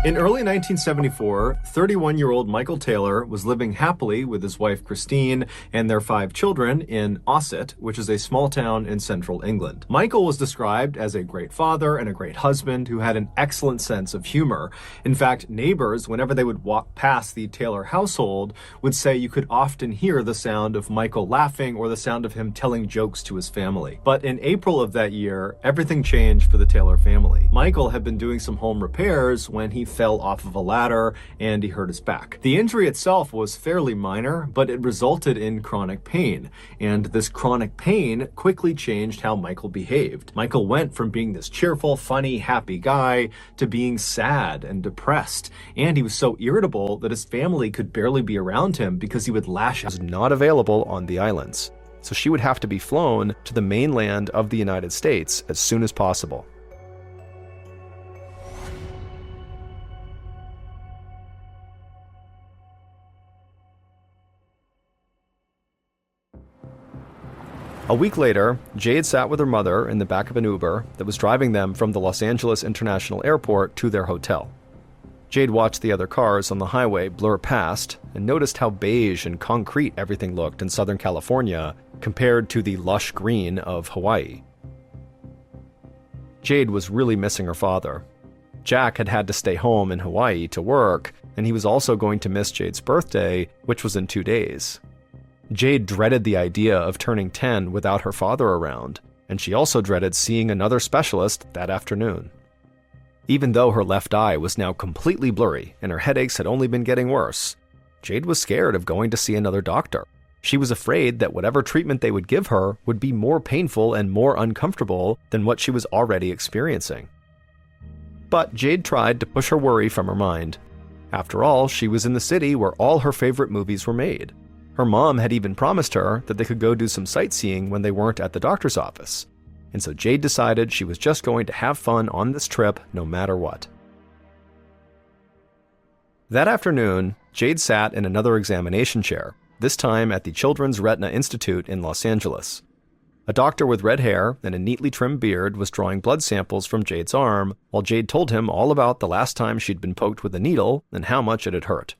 In early 1974, 31-year-old Michael Taylor was living happily with his wife Christine and their 5 children in Ossett, which is a small town in central England. Michael was described as a great father and a great husband who had an excellent sense of humor. In fact, neighbors, whenever they would walk past the Taylor household, would say you could often hear the sound of Michael laughing or the sound of him telling jokes to his family. But in April of that year, everything changed for the Taylor family. Michael had been doing some home repairs when he fell off of a ladder and he hurt his back. The injury itself was fairly minor, but it resulted in chronic pain. And this chronic pain quickly changed how Michael behaved. Michael went from being this cheerful, funny, happy guy to being sad and depressed. And he was so irritable that his family could barely be around him because he would lash out. Was not available on the islands, so she would have to be flown to the mainland of the United States as soon as possible. A week later, Jade sat with her mother in the back of an Uber that was driving them from the Los Angeles International Airport to their hotel. Jade watched the other cars on the highway blur past and noticed how beige and concrete everything looked in Southern California compared to the lush green of Hawaii. Jade was really missing her father. Jack had had to stay home in Hawaii to work, and he was also going to miss Jade's birthday, which was in 2 days. Jade dreaded the idea of turning 10 without her father around, and she also dreaded seeing another specialist that afternoon. Even though her left eye was now completely blurry and her headaches had only been getting worse, Jade was scared of going to see another doctor. She was afraid that whatever treatment they would give her would be more painful and more uncomfortable than what she was already experiencing. But Jade tried to push her worry from her mind. After all, she was in the city where all her favorite movies were made. Her mom had even promised her that they could go do some sightseeing when they weren't at the doctor's office. and so Jade decided she was just going to have fun on this trip no matter what. That afternoon, Jade sat in another examination chair, this time at the Children's Retina Institute in Los Angeles. A doctor with red hair and a neatly trimmed beard was drawing blood samples from Jade's arm, while Jade told him all about the last time she'd been poked with a needle and how much it had hurt.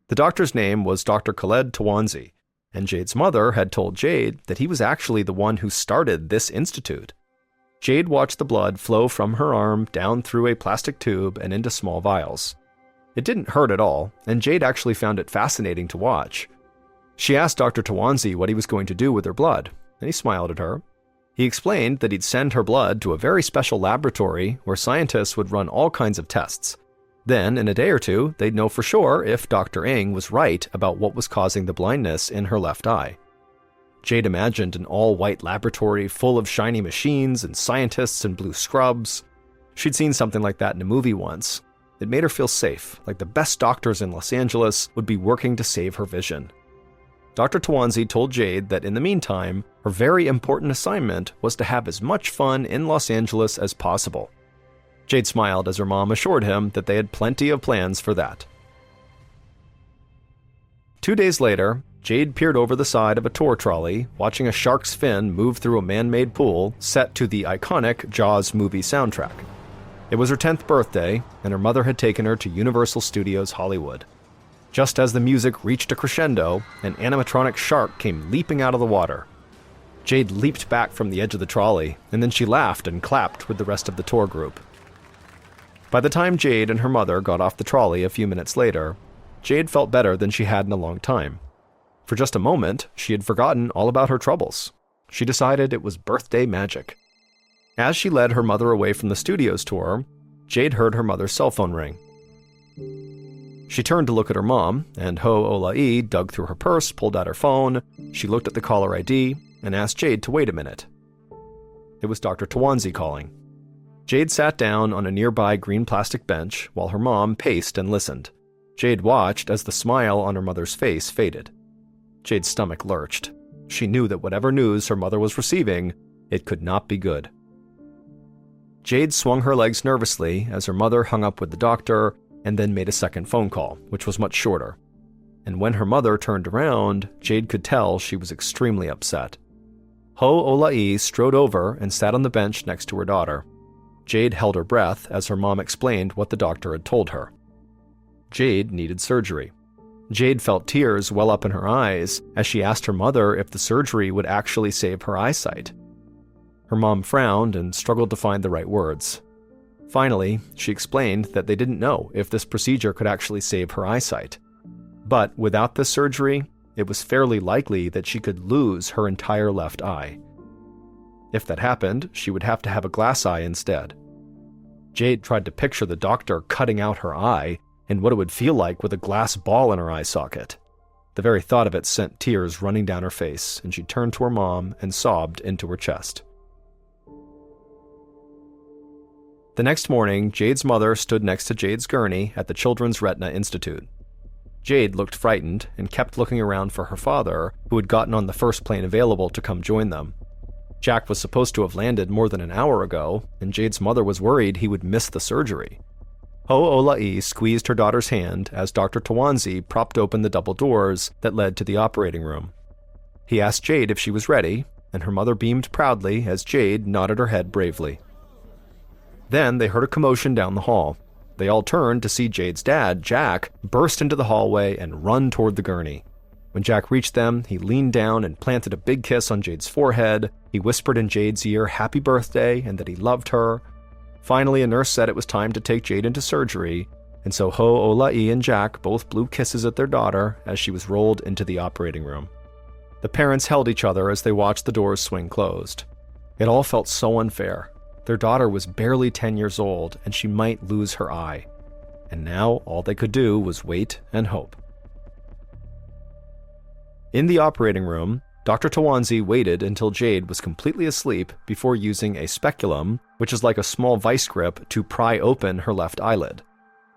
The doctor's name was Dr. Khaled Tawanzi, and Jade's mother had told Jade that he was actually the one who started this institute. Jade watched the blood flow from her arm down through a plastic tube and into small vials. It didn't hurt at all, and Jade actually found it fascinating to watch. She asked Dr. Tawanzi what he was going to do with her blood, and he smiled at her. He explained that he'd send her blood to a very special laboratory where scientists would run all kinds of tests. Then, in a day or two, they'd know for sure if Dr. Ng was right about what was causing the blindness in her left eye. Jade imagined an all-white laboratory full of shiny machines and scientists in blue scrubs. She'd seen something like that in a movie once. It made her feel safe, like the best doctors in Los Angeles would be working to save her vision. Dr. Tawanzi told Jade that in the meantime, her very important assignment was to have as much fun in Los Angeles as possible. Jade smiled as her mom assured him that they had plenty of plans for that. 2 days later, Jade peered over the side of a tour trolley, watching a shark's fin move through a man-made pool set to the iconic Jaws movie soundtrack. It was her 10th birthday, and her mother had taken her to Universal Studios Hollywood. Just as the music reached a crescendo, an animatronic shark came leaping out of the water. Jade leaped back from the edge of the trolley, and then she laughed and clapped with the rest of the tour group. By the time Jade and her mother got off the trolley a few minutes later, Jade felt better than she had in a long time. For just a moment, she had forgotten all about her troubles. She decided it was birthday magic. As she led her mother away from the studios tour, Jade heard her mother's cell phone ring. She turned to look at her mom, and Ho'ola'i dug through her purse, pulled out her phone. She looked at the caller ID, and asked Jade to wait a minute. It was Dr. Tawanzi calling. Jade sat down on a nearby green plastic bench while her mom paced and listened. Jade watched as the smile on her mother's face faded. Jade's stomach lurched. She knew that whatever news her mother was receiving, it could not be good. Jade swung her legs nervously as her mother hung up with the doctor and then made a second phone call, which was much shorter. And when her mother turned around, Jade could tell she was extremely upset. Ho'ola'i strode over and sat on the bench next to her daughter. Jade held her breath as her mom explained what the doctor had told her. Jade needed surgery. Jade felt tears well up in her eyes as she asked her mother if the surgery would actually save her eyesight. Her mom frowned and struggled to find the right words. Finally, she explained that they didn't know if this procedure could actually save her eyesight. But without this surgery, it was fairly likely that she could lose her entire left eye. If that happened, she would have to have a glass eye instead. Jade tried to picture the doctor cutting out her eye and what it would feel like with a glass ball in her eye socket. The very thought of it sent tears running down her face, and she turned to her mom and sobbed into her chest. The next morning, Jade's mother stood next to Jade's gurney at the Children's Retina Institute. Jade looked frightened and kept looking around for her father, who had gotten on the first plane available to come join them. Jack was supposed to have landed more than an hour ago, and Jade's mother was worried he would miss the surgery. Ho'ola'i squeezed her daughter's hand as Dr. Tawanzi propped open the double doors that led to the operating room. He asked Jade if she was ready, and her mother beamed proudly as Jade nodded her head bravely. Then they heard a commotion down the hall. They all turned to see Jade's dad, Jack, burst into the hallway and run toward the gurney. When Jack reached them, he leaned down and planted a big kiss on Jade's forehead. He whispered in Jade's ear, "Happy birthday," and that he loved her. Finally, a nurse said it was time to take Jade into surgery, and so Ho'ola'i and Jack both blew kisses at their daughter as she was rolled into the operating room. The parents held each other as they watched the doors swing closed. It all felt so unfair. Their daughter was barely 10 years old, and she might lose her eye. And now all they could do was wait and hope. In the operating room, Dr. Tawanzi waited until Jade was completely asleep before using a speculum, which is like a small vice grip, to pry open her left eyelid.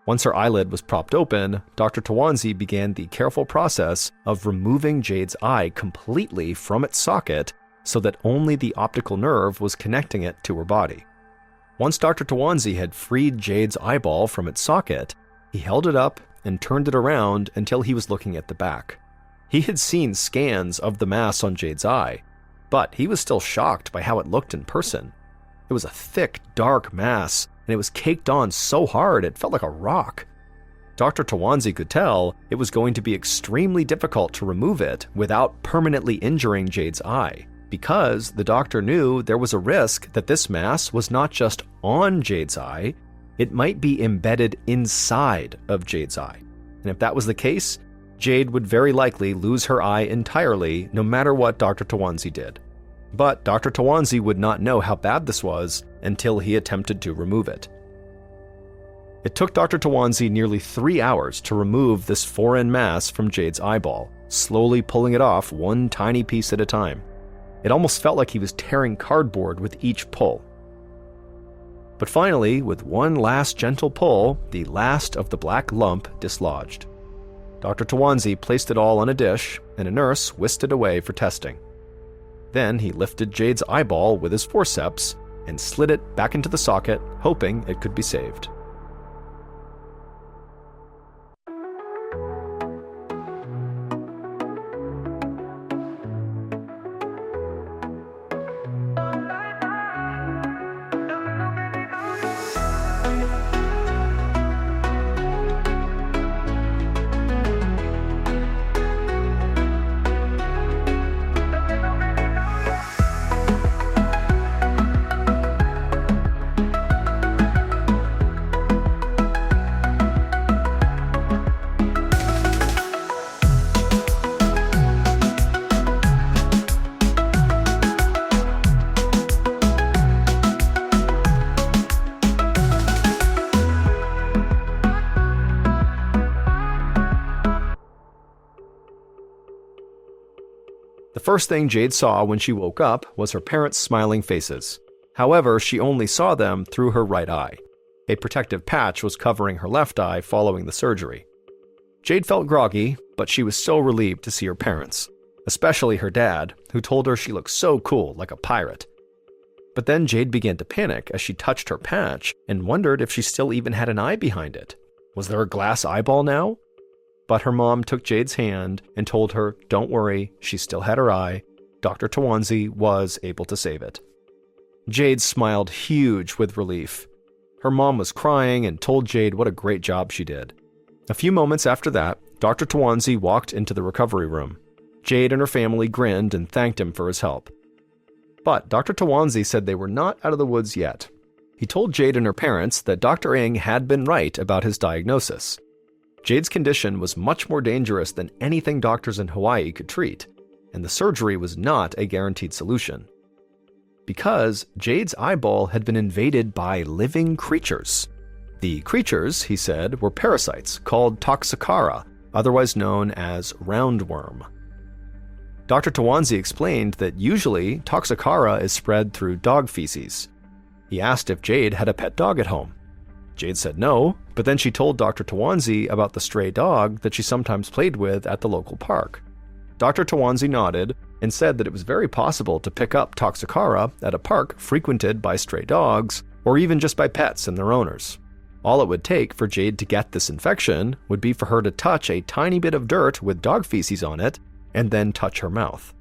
Once her eyelid was propped open, Dr. Tawanzi began the careful process of removing Jade's eye completely from its socket so that only the optical nerve was connecting it to her body. Once Dr. Tawanzi had freed Jade's eyeball from its socket, he held it up and turned it around until he was looking at the back. He had seen scans of the mass on Jade's eye, but he was still shocked by how it looked in person. It was a thick, dark mass, and it was caked on so hard it felt like a rock. Dr. Tawanzi could tell it was going to be extremely difficult to remove it without permanently injuring Jade's eye, because the doctor knew there was a risk that this mass was not just on Jade's eye, it might be embedded inside of Jade's eye. And if that was the case, Jade would very likely lose her eye entirely no matter what Dr. Tawanzi did. But Dr. Tawanzi would not know how bad this was until he attempted to remove it. It took Dr. Tawanzi nearly 3 hours to remove this foreign mass from Jade's eyeball, slowly pulling it off one tiny piece at a time. It almost felt like he was tearing cardboard with each pull. But finally, with one last gentle pull, the last of the black lump dislodged. Dr. Tawanzi placed it all on a dish, and a nurse whisked it away for testing. Then he lifted Jade's eyeball with his forceps and slid it back into the socket, hoping it could be saved. The first thing Jade saw when she woke up was her parents' smiling faces. However, she only saw them through her right eye. A protective patch was covering her left eye following the surgery. Jade felt groggy, but she was so relieved to see her parents, especially her dad, who told her she looked so cool, like a pirate. But then Jade began to panic as she touched her patch and wondered if she still even had an eye behind it. Was there a glass eyeball now? But her mom took Jade's hand and told her, don't worry, she still had her eye. Dr. Tawanzi was able to save it. Jade smiled huge with relief. Her mom was crying and told Jade what a great job she did. A few moments after that, Dr. Tawanzi walked into the recovery room. Jade and her family grinned and thanked him for his help. But Dr. Tawanzi said they were not out of the woods yet. He told Jade and her parents that Dr. Ng had been right about his diagnosis. Jade's condition was much more dangerous than anything doctors in Hawaii could treat, and the surgery was not a guaranteed solution. Because Jade's eyeball had been invaded by living creatures. The creatures, he said, were parasites called Toxocara, otherwise known as roundworm. Dr. Tawanzi explained that usually Toxocara is spread through dog feces. He asked if Jade had a pet dog at home. Jade said no, but then she told Dr. Tawanzi about the stray dog that she sometimes played with at the local park. Dr. Tawanzi nodded and said that it was very possible to pick up Toxocara at a park frequented by stray dogs, or even just by pets and their owners. All it would take for Jade to get this infection would be for her to touch a tiny bit of dirt with dog feces on it, and then touch her mouth.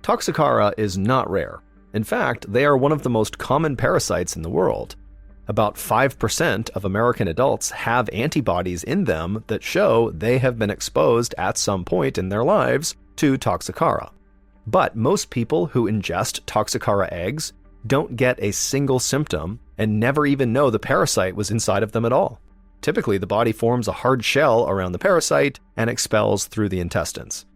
Toxocara is not rare. In fact, they are one of the most common parasites in the world. About 5% of American adults have antibodies in them that show they have been exposed at some point in their lives to Toxocara. But most people who ingest Toxocara eggs don't get a single symptom and never even know the parasite was inside of them at all. Typically, the body forms a hard shell around the parasite and expels through the intestines.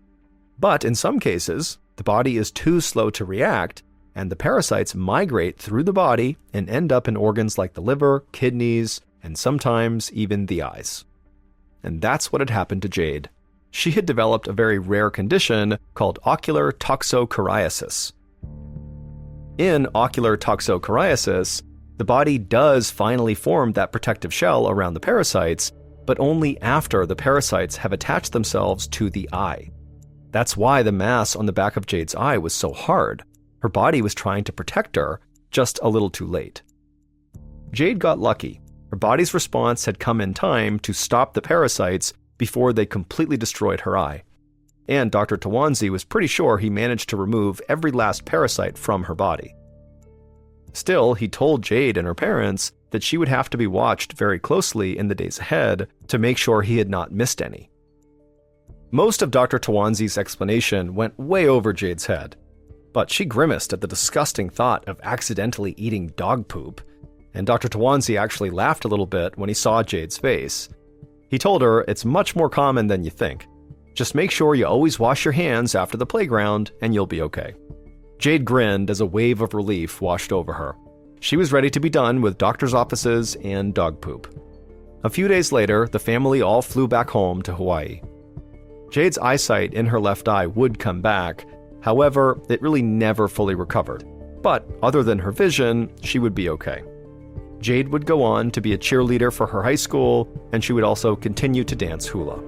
But in some cases, the body is too slow to react, and the parasites migrate through the body and end up in organs like the liver, kidneys, and sometimes even the eyes. And that's what had happened to Jade. She had developed a very rare condition called ocular toxocariasis. In ocular toxocariasis, the body does finally form that protective shell around the parasites, but only after the parasites have attached themselves to the eye. That's why the mass on the back of Jade's eye was so hard. Her body was trying to protect her, just a little too late. Jade got lucky. Her body's response had come in time to stop the parasites before they completely destroyed her eye. And Dr. Tawanzi was pretty sure he managed to remove every last parasite from her body. Still, he told Jade and her parents that she would have to be watched very closely in the days ahead to make sure he had not missed any. Most of Dr. Tawanzi's explanation went way over Jade's head, but she grimaced at the disgusting thought of accidentally eating dog poop, and Dr. Tawanzi actually laughed a little bit when he saw Jade's face. He told her it's much more common than you think. Just make sure you always wash your hands after the playground and you'll be okay. Jade grinned as a wave of relief washed over her. She was ready to be done with doctor's offices and dog poop. A few days later, the family all flew back home to Hawaii. Jade's eyesight in her left eye would come back. However, it really never fully recovered. But other than her vision, she would be okay. Jade would go on to be a cheerleader for her high school, and she would also continue to dance hula.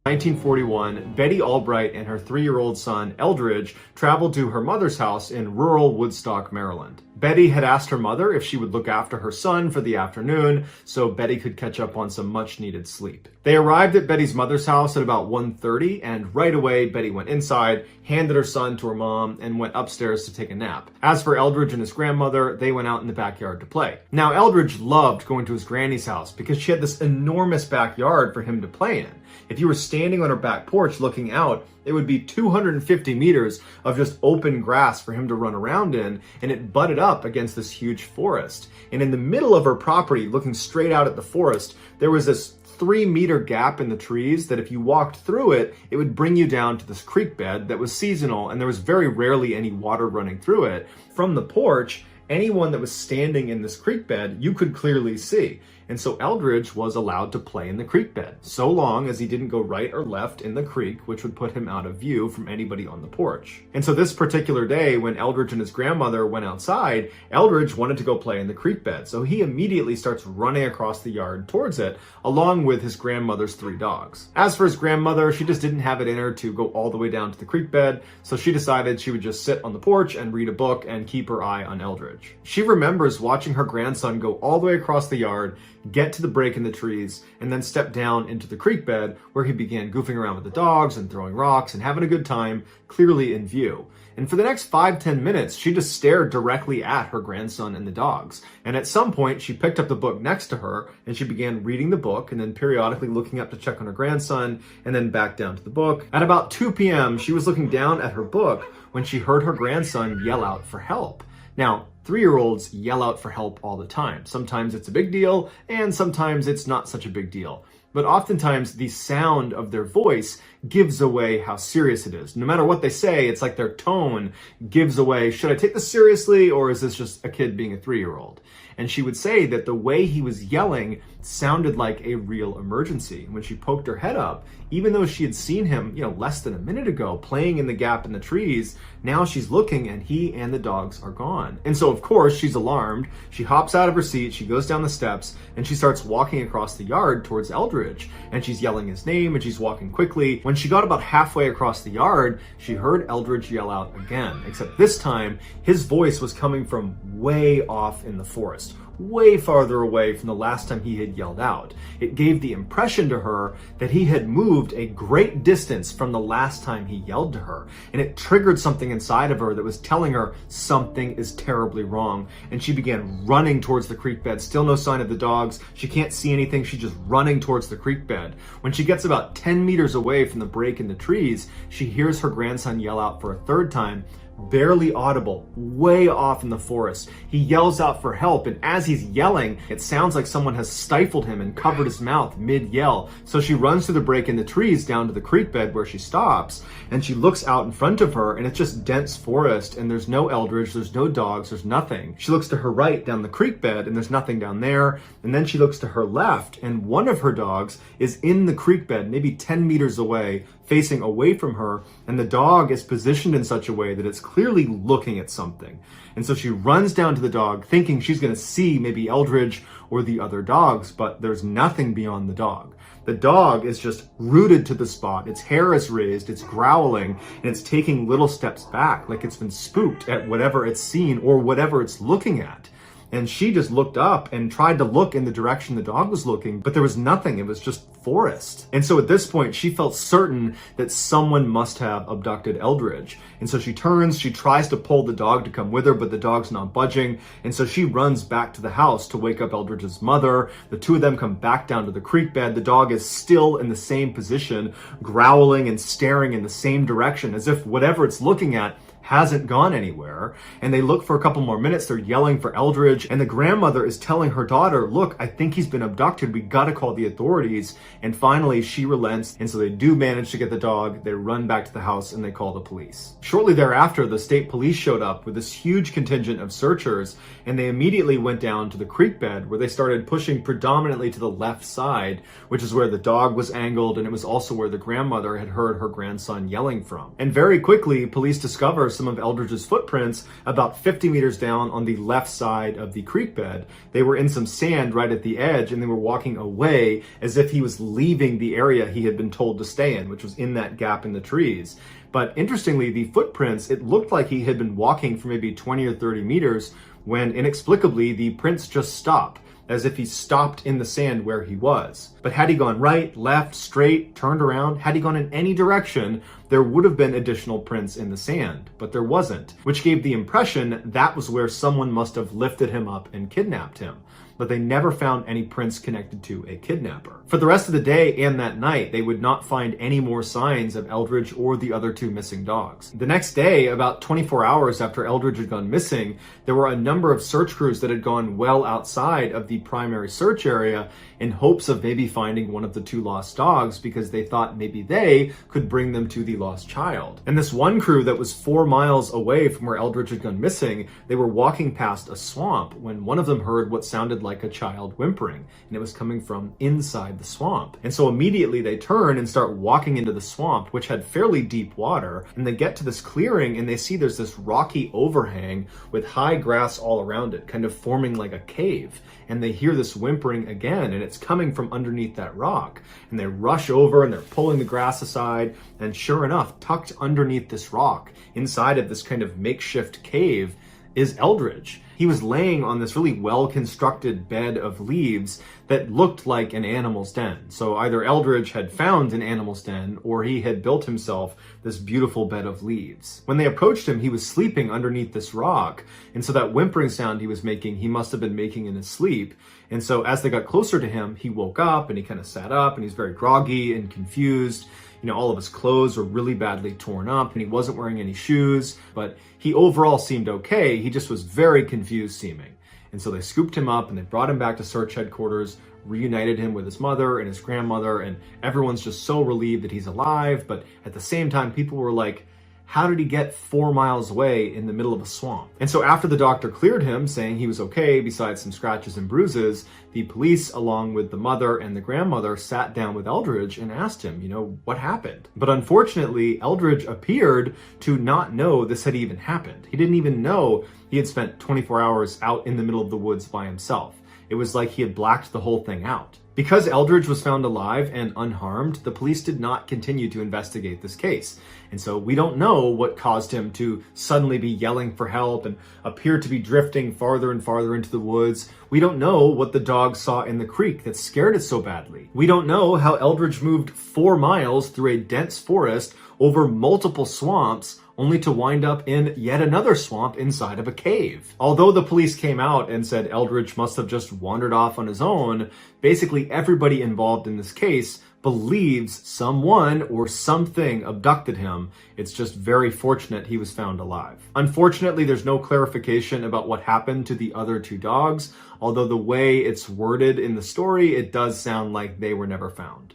In 1941, Betty Albright and her 3-year-old son, Eldridge, traveled to her mother's house in rural Woodstock, Maryland. Betty had asked her mother if she would look after her son for the afternoon so Betty could catch up on some much-needed sleep. They arrived at Betty's mother's house at about 1:30, and right away Betty went inside, handed her son to her mom, and went upstairs to take a nap. As for Eldridge and his grandmother, they went out in the backyard to play. Now, Eldridge loved going to his granny's house because she had this enormous backyard for him to play in. If you were standing on her back porch looking out, it would be 250 meters of just open grass for him to run around in, and it butted up against this huge forest. And in the middle of her property, looking straight out at the forest, there was this 3-meter gap in the trees that if you walked through it, it would bring you down to this creek bed that was seasonal, and there was very rarely any water running through it. From the porch, anyone that was standing in this creek bed, you could clearly see. And so Eldridge was allowed to play in the creek bed, so long as he didn't go right or left in the creek, which would put him out of view from anybody on the porch. And so this particular day, when Eldridge and his grandmother went outside, Eldridge wanted to go play in the creek bed. So he immediately starts running across the yard towards it, along with his grandmother's 3 dogs. As for his grandmother, she just didn't have it in her to go all the way down to the creek bed, so she decided she would just sit on the porch and read a book and keep her eye on Eldridge. She remembers watching her grandson go all the way across the yard, get to the break in the trees, and then step down into the creek bed where he began goofing around with the dogs and throwing rocks and having a good time, clearly in view. And for the next 5-10 minutes, she just stared directly at her grandson and the dogs. And at some point, she picked up the book next to her and she began reading the book and then periodically looking up to check on her grandson and then back down to the book. At about 2 p.m., she was looking down at her book when she heard her grandson yell out for help. Now, 3-year-olds yell out for help all the time. Sometimes it's a big deal, and sometimes it's not such a big deal. But oftentimes, the sound of their voice gives away how serious it is. No matter what they say, it's like their tone gives away, should I take this seriously, or is this just a kid being a 3-year-old? And she would say that the way he was yelling sounded like a real emergency. When she poked her head up, even though she had seen him, less than a minute ago playing in the gap in the trees, now she's looking and he and the dogs are gone. And so of course she's alarmed. She hops out of her seat, she goes down the steps, and she starts walking across the yard towards Eldridge. And she's yelling his name and she's walking quickly. When she got about halfway across the yard, she heard Eldridge yell out again, except this time his voice was coming from way off in the forest, way farther away from the last time he had yelled out. It gave the impression to her that he had moved a great distance from the last time he yelled to her, and it triggered something inside of her that was telling her something is terribly wrong. And she began running towards the creek bed. Still no sign of the dogs. She can't see anything. She's just running towards the creek bed. When she gets about 10 meters away from the break in the trees, she hears her grandson yell out for a 3rd time, barely audible, way off in the forest. He yells out for help, and as he's yelling, it sounds like someone has stifled him and covered his mouth mid-yell. So she runs through the break in the trees down to the creek bed where she stops, and she looks out in front of her, and it's just dense forest, and there's no Eldridge, there's no dogs, there's nothing. She looks to her right down the creek bed, and there's nothing down there, and then she looks to her left, and one of her dogs is in the creek bed, maybe 10 meters away, facing away from her, and the dog is positioned in such a way that it's clearly looking at something. And so she runs down to the dog thinking she's going to see maybe Eldridge or the other dogs, but there's nothing beyond the dog. The dog is just rooted to the spot. Its hair is raised, it's growling, and it's taking little steps back like it's been spooked at whatever it's seen or whatever it's looking at. And she just looked up and tried to look in the direction the dog was looking, but there was nothing. It was just forest. And so at this point, she felt certain that someone must have abducted Eldridge. And so she turns, she tries to pull the dog to come with her, but the dog's not budging. And so she runs back to the house to wake up Eldridge's mother. The two of them come back down to the creek bed. The dog is still in the same position, growling and staring in the same direction as if whatever it's looking at hasn't gone anywhere. And they look for a couple more minutes. They're yelling for Eldridge, and the grandmother is telling her daughter, look, I think he's been abducted. We gotta call the authorities. And finally she relents, and so they do manage to get the dog. They run back to the house and they call the police. Shortly thereafter, the state police showed up with this huge contingent of searchers, and they immediately went down to the creek bed where they started pushing predominantly to the left side, which is where the dog was angled, and it was also where the grandmother had heard her grandson yelling from. And very quickly, police discover some of Eldridge's footprints about 50 meters down on the left side of the creek bed. They were in some sand right at the edge, and they were walking away as if he was leaving the area he had been told to stay in, which was in that gap in the trees. But interestingly, the footprints, it looked like he had been walking for maybe 20 or 30 meters when inexplicably the prints just stopped, as if he stopped in the sand where he was. But had he gone right, left, straight, turned around, had he gone in any direction, there would have been additional prints in the sand, but there wasn't, which gave the impression that was where someone must have lifted him up and kidnapped him. But they never found any prints connected to a kidnapper. For the rest of the day and that night, they would not find any more signs of Eldridge or the other two missing dogs. The next day, about 24 hours after Eldridge had gone missing, there were a number of search crews that had gone well outside of the primary search area in hopes of maybe finding one of the two lost dogs, because they thought maybe they could bring them to the lost child. And this one crew that was 4 miles away from where Eldridge had gone missing, they were walking past a swamp when one of them heard what sounded like a child whimpering, and it was coming from inside the swamp. And so immediately they turn and start walking into the swamp, which had fairly deep water, and they get to this clearing and they see there's this rocky overhang with high grass all around it, kind of forming like a cave. And they hear this whimpering again, and it's coming from underneath that rock. And they rush over and they're pulling the grass aside, and sure enough, tucked underneath this rock, inside of this kind of makeshift cave, is Eldridge. He was laying on this really well-constructed bed of leaves that looked like an animal's den. So either Eldridge had found an animal's den, or he had built himself this beautiful bed of leaves. When they approached him, he was sleeping underneath this rock, and so that whimpering sound he was making, he must have been making in his sleep. And so as they got closer to him, he woke up and he kind of sat up, and he's very groggy and confused. You know, all of his clothes were really badly torn up, and he wasn't wearing any shoes, but he overall seemed okay. He just was very confused seeming. And so they scooped him up and they brought him back to search headquarters, reunited him with his mother and his grandmother, and everyone's just so relieved that he's alive. But at the same time, people were like, how did he get 4 miles away in the middle of a swamp? And so after the doctor cleared him, saying he was okay, besides some scratches and bruises, the police, along with the mother and the grandmother, sat down with Eldridge and asked him, you know, what happened? But unfortunately, Eldridge appeared to not know this had even happened. He didn't even know he had spent 24 hours out in the middle of the woods by himself. It was like he had blacked the whole thing out. Because Eldridge was found alive and unharmed, the police did not continue to investigate this case. And so we don't know what caused him to suddenly be yelling for help and appear to be drifting farther and farther into the woods. We don't know what the dog saw in the creek that scared it so badly. We don't know how Eldridge moved 4 miles through a dense forest over multiple swamps, only to wind up in yet another swamp inside of a cave. Although the police came out and said Eldridge must have just wandered off on his own, basically everybody involved in this case believes someone or something abducted him. It's just very fortunate he was found alive. Unfortunately, there's no clarification about what happened to the other two dogs, although the way it's worded in the story, it does sound like they were never found.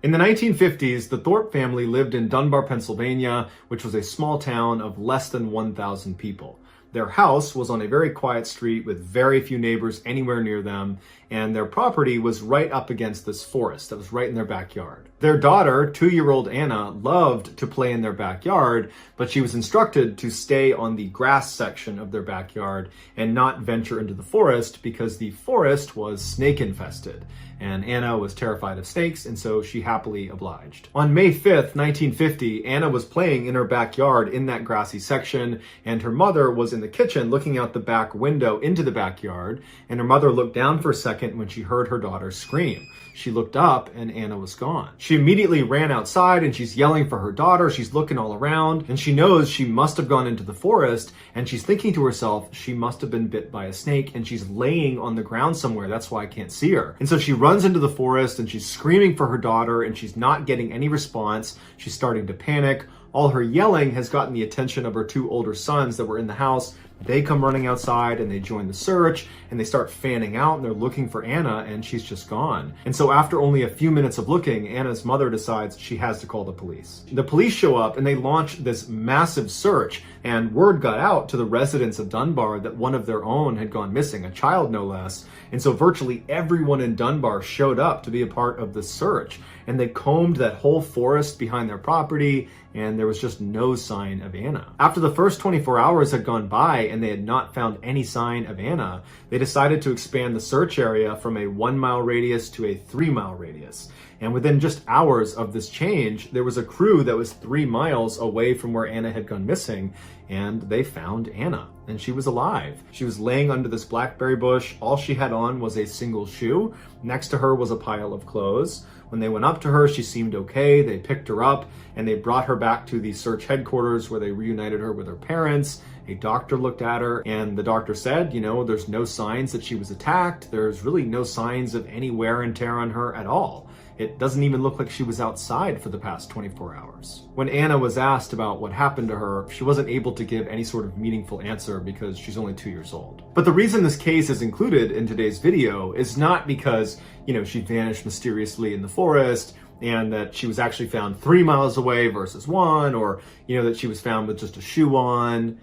In the 1950s, the Thorpe family lived in Dunbar, Pennsylvania, which was a small town of less than 1,000 people. Their house was on a very quiet street with very few neighbors anywhere near them, and their property was right up against this forest that was right in their backyard. Their daughter, 2-year-old Anna, loved to play in their backyard, but she was instructed to stay on the grass section of their backyard and not venture into the forest because the forest was snake infested. And Anna was terrified of snakes, and so she happily obliged. On May 5th, 1950, Anna was playing in her backyard in that grassy section, and her mother was in the kitchen looking out the back window into the backyard, and her mother looked down for a second when she heard her daughter scream. She looked up and Anna was gone. She immediately ran outside and she's yelling for her daughter. She's looking all around and she knows she must have gone into the forest, and she's thinking to herself, she must have been bit by a snake and she's laying on the ground somewhere. That's why I can't see her. And so she runs into the forest and she's screaming for her daughter and she's not getting any response. She's starting to panic. All her yelling has gotten the attention of her 2 older sons that were in the house. They come running outside and they join the search and they start fanning out and they're looking for Anna, and she's just gone. And so after only a few minutes of looking, Anna's mother decides she has to call the police. The police show up and they launch this massive search, and word got out to the residents of Dunbar that one of their own had gone missing, a child no less. And so virtually everyone in Dunbar showed up to be a part of the search, and they combed that whole forest behind their property, and there was just no sign of Anna. After the first 24 hours had gone by and they had not found any sign of Anna, they decided to expand the search area from a 1-mile radius to a 3-mile radius. And within just hours of this change, there was a crew that was 3 miles away from where Anna had gone missing, and they found Anna, and she was alive. She was laying under this blackberry bush. All she had on was a single shoe. Next to her was a pile of clothes. When they went up to her, she seemed okay. They picked her up and they brought her back to the search headquarters where they reunited her with her parents. A doctor looked at her and the doctor said, there's no signs that she was attacked. There's really no signs of any wear and tear on her at all. It doesn't even look like she was outside for the past 24 hours. When Anna was asked about what happened to her, she wasn't able to give any sort of meaningful answer because she's only 2 years old. But the reason this case is included in today's video is not because, she vanished mysteriously in the forest and that she was actually found 3 miles away versus 1, or, that she was found with just a shoe on.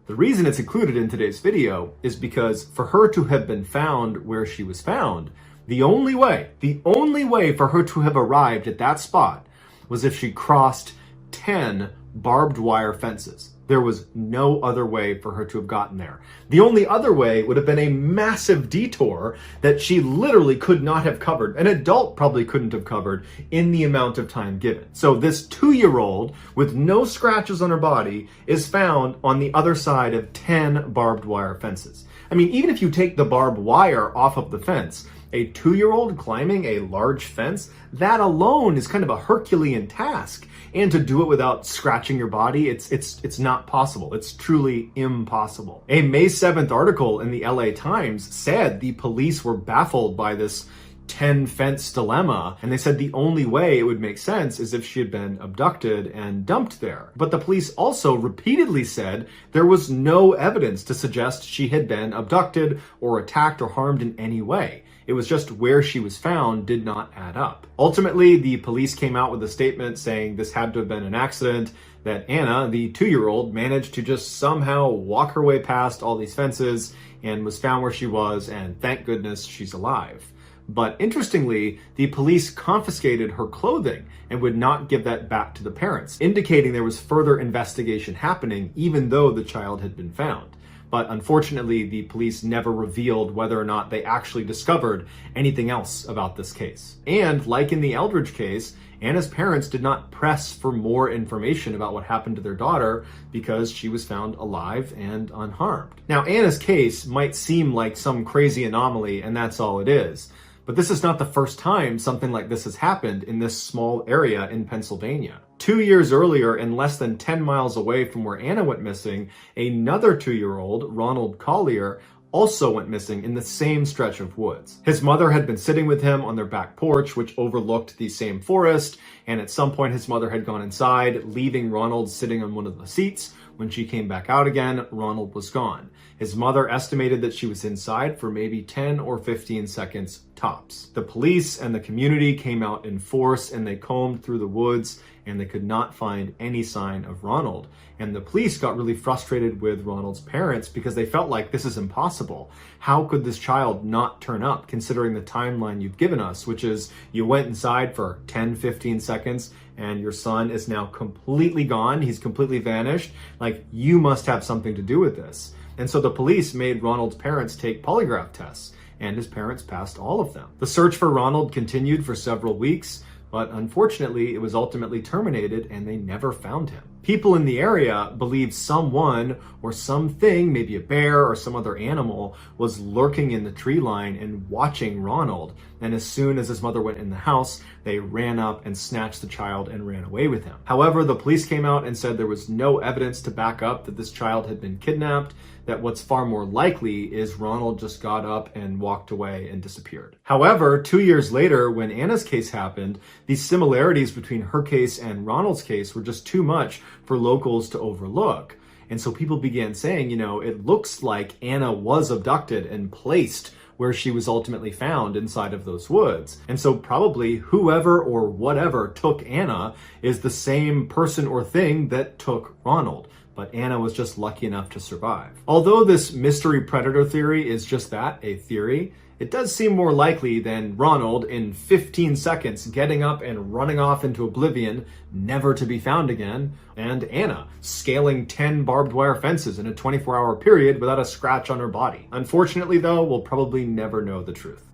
The reason it's included in today's video is because for her to have been found where she was found, the only way for her to have arrived at that spot was if she crossed 10 barbed wire fences. There was no other way for her to have gotten there. The only other way would have been a massive detour that she literally could not have covered. An adult probably couldn't have covered in the amount of time given. So this 2-year-old with no scratches on her body is found on the other side of 10 barbed wire fences. I mean, even if you take the barbed wire off of the fence, a 2-year-old climbing a large fence, that alone is kind of a Herculean task. And to do it without scratching your body, it's not possible. It's truly impossible. A May 7th article in the LA Times said the police were baffled by this 10 fence dilemma, and they said the only way it would make sense is if she had been abducted and dumped there. But the police also repeatedly said there was no evidence to suggest she had been abducted or attacked or harmed in any way. It was just where she was found did not add up. Ultimately, the police came out with a statement saying this had to have been an accident, that Anna, the 2-year-old, managed to just somehow walk her way past all these fences and was found where she was, and thank goodness she's alive. But interestingly, the police confiscated her clothing and would not give that back to the parents, indicating there was further investigation happening even though the child had been found. But unfortunately, the police never revealed whether or not they actually discovered anything else about this case. And like in the Eldridge case, Anna's parents did not press for more information about what happened to their daughter because she was found alive and unharmed. Now, Anna's case might seem like some crazy anomaly, and that's all it is. But this is not the first time something like this has happened in this small area in Pennsylvania. 2 years earlier, and less than 10 miles away from where Anna went missing, another 2-year-old, Ronald Collier, also went missing in the same stretch of woods. His mother had been sitting with him on their back porch, which overlooked the same forest, and at some point his mother had gone inside, leaving Ronald sitting on one of the seats. When she came back out again, Ronald was gone. His mother estimated that she was inside for maybe 10 or 15 seconds tops. The police and the community came out in force and they combed through the woods and they could not find any sign of Ronald. And the police got really frustrated with Ronald's parents because they felt like this is impossible. How could this child not turn up considering the timeline you've given us, which is you went inside for 10, 15 seconds and your son is now completely gone. He's completely vanished. Like, you must have something to do with this. And so the police made Ronald's parents take polygraph tests, and his parents passed all of them. The search for Ronald continued for several weeks, but unfortunately it was ultimately terminated and they never found him. People in the area believed someone or something, maybe a bear or some other animal, was lurking in the tree line and watching Ronald. And as soon as his mother went in the house, they ran up and snatched the child and ran away with him. However, the police came out and said there was no evidence to back up that this child had been kidnapped, that what's far more likely is Ronald just got up and walked away and disappeared. However, 2 years later, when Anna's case happened, these similarities between her case and Ronald's case were just too much for locals to overlook. And so people began saying, it looks like Anna was abducted and placed where she was ultimately found inside of those woods. And so probably whoever or whatever took Anna is the same person or thing that took Ronald. But Anna was just lucky enough to survive. Although this mystery predator theory is just that, a theory, it does seem more likely than Ronald in 15 seconds getting up and running off into oblivion, never to be found again, and Anna scaling 10 barbed wire fences in a 24-hour period without a scratch on her body. Unfortunately though, we'll probably never know the truth.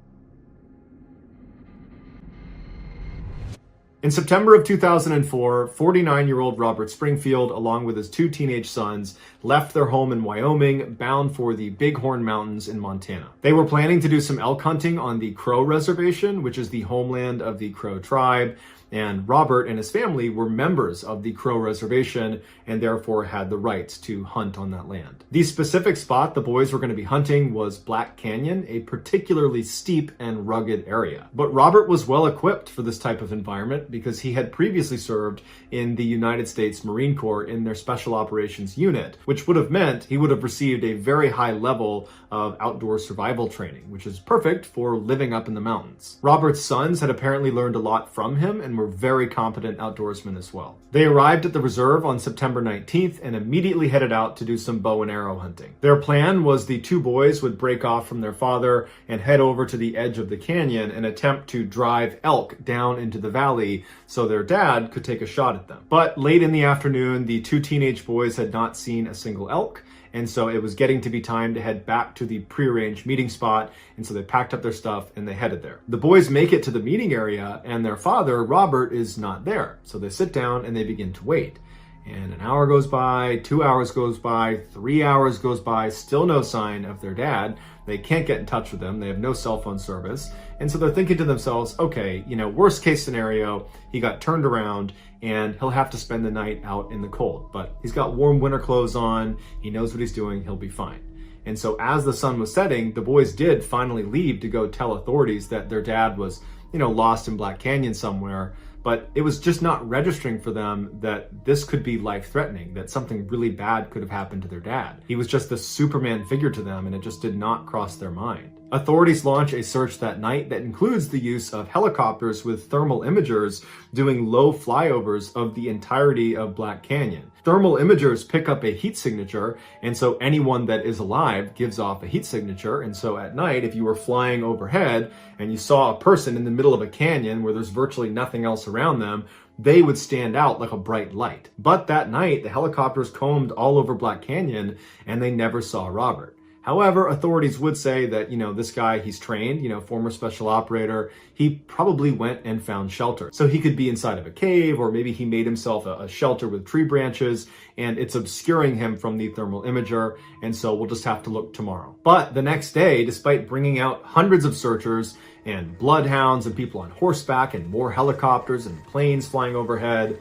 In September of 2004, 49-year-old Robert Springfield, along with his 2 teenage sons, left their home in Wyoming, bound for the Bighorn Mountains in Montana. They were planning to do some elk hunting on the Crow Reservation, which is the homeland of the Crow tribe, and Robert and his family were members of the Crow Reservation and therefore had the rights to hunt on that land. The specific spot the boys were going to be hunting was Black Canyon, a particularly steep and rugged area. But Robert was well equipped for this type of environment because he had previously served in the United States Marine Corps in their Special Operations Unit, which would have meant he would have received a very high level of outdoor survival training, which is perfect for living up in the mountains. Robert's sons had apparently learned a lot from him and were very competent outdoorsmen as well. They arrived at the reserve on September 19th and immediately headed out to do some bow and arrow hunting. Their plan was the 2 boys would break off from their father and head over to the edge of the canyon and attempt to drive elk down into the valley so their dad could take a shot at them. But late in the afternoon, the 2 teenage boys had not seen a single elk, and so it was getting to be time to head back to the prearranged meeting spot, and so they packed up their stuff and they headed there. The boys make it to the meeting area and their father, Robert, is not there. So they sit down and they begin to wait. And an hour goes by, 2 hours goes by, 3 hours goes by, still no sign of their dad. They can't get in touch with him. They have no cell phone service. And so they're thinking to themselves, okay, worst case scenario, he got turned around and he'll have to spend the night out in the cold. But he's got warm winter clothes on. He knows what he's doing. He'll be fine. And so as the sun was setting, the boys did finally leave to go tell authorities that their dad was, lost in Black Canyon somewhere. But it was just not registering for them that this could be life-threatening, that something really bad could have happened to their dad. He was just this Superman figure to them, and it just did not cross their mind. Authorities launch a search that night that includes the use of helicopters with thermal imagers doing low flyovers of the entirety of Black Canyon. Thermal imagers pick up a heat signature, and so anyone that is alive gives off a heat signature. And so at night, if you were flying overhead and you saw a person in the middle of a canyon where there's virtually nothing else around them, they would stand out like a bright light. But that night, the helicopters combed all over Black Canyon and they never saw Robert. However, authorities would say that, this guy, he's trained, former special operator, he probably went and found shelter. So he could be inside of a cave, or maybe he made himself a shelter with tree branches, and it's obscuring him from the thermal imager, and so we'll just have to look tomorrow. But the next day, despite bringing out hundreds of searchers and bloodhounds and people on horseback and more helicopters and planes flying overhead,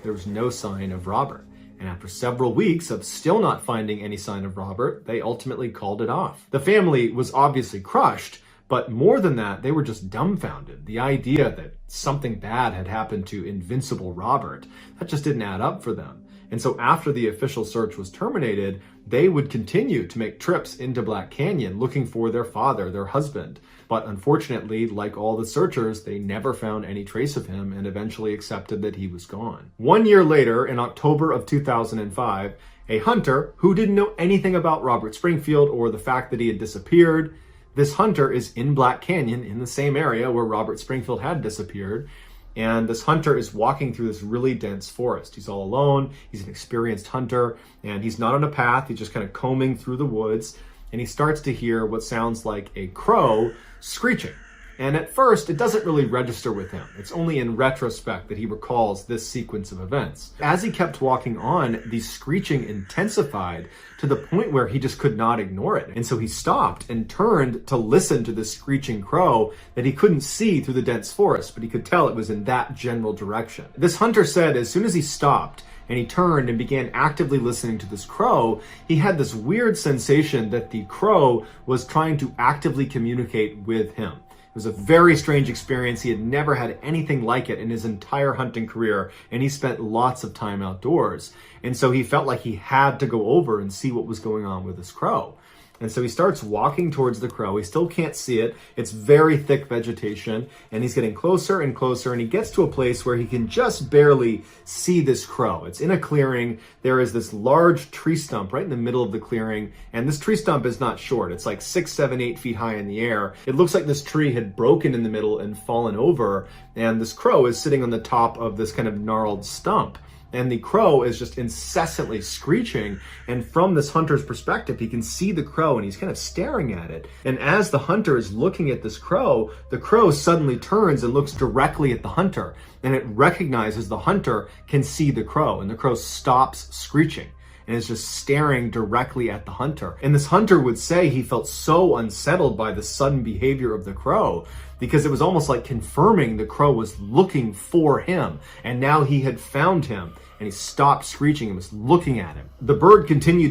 there was no sign of Robert. And after several weeks of still not finding any sign of Robert, they ultimately called it off. The family was obviously crushed, but more than that, they were just dumbfounded. The idea that something bad had happened to invincible Robert, that just didn't add up for them. And so after the official search was terminated, they would continue to make trips into Black Canyon looking for their father, their husband. But unfortunately, like all the searchers, they never found any trace of him and eventually accepted that he was gone. 1 year later, in October of 2005, a hunter who didn't know anything about Robert Springfield or the fact that he had disappeared, this hunter is in Black Canyon in the same area where Robert Springfield had disappeared. And this hunter is walking through this really dense forest. He's all alone. He's an experienced hunter, and he's not on a path. He's just kind of combing through the woods, and he starts to hear what sounds like a crow screeching. And at first, it doesn't really register with him. It's only in retrospect that he recalls this sequence of events. As he kept walking on, the screeching intensified to the point where he just could not ignore it. And so he stopped and turned to listen to this screeching crow that he couldn't see through the dense forest, but he could tell it was in that general direction. This hunter said as soon as he stopped and he turned and began actively listening to this crow, he had this weird sensation that the crow was trying to actively communicate with him. It was a very strange experience. He had never had anything like it in his entire hunting career, and he spent lots of time outdoors. And so he felt like he had to go over and see what was going on with this crow. And so he starts walking towards the crow. He still can't see it. It's very thick vegetation, and he's getting closer and closer, and he gets to a place where he can just barely see this crow. It's in a clearing. There is this large tree stump right in the middle of the clearing, and this tree stump is not short. It's like 6, 7, 8 feet high in the air. It looks like this tree had broken in the middle and fallen over, and this crow is sitting on the top of this kind of gnarled stump. And the crow is just incessantly screeching. And from this hunter's perspective, he can see the crow and he's kind of staring at it. And as the hunter is looking at this crow, the crow suddenly turns and looks directly at the hunter. And it recognizes the hunter can see the crow, and the crow stops screeching and is just staring directly at the hunter. And this hunter would say he felt so unsettled by the sudden behavior of the crow because it was almost like confirming the crow was looking for him, and now he had found him, and he stopped screeching and was looking at him. The bird continued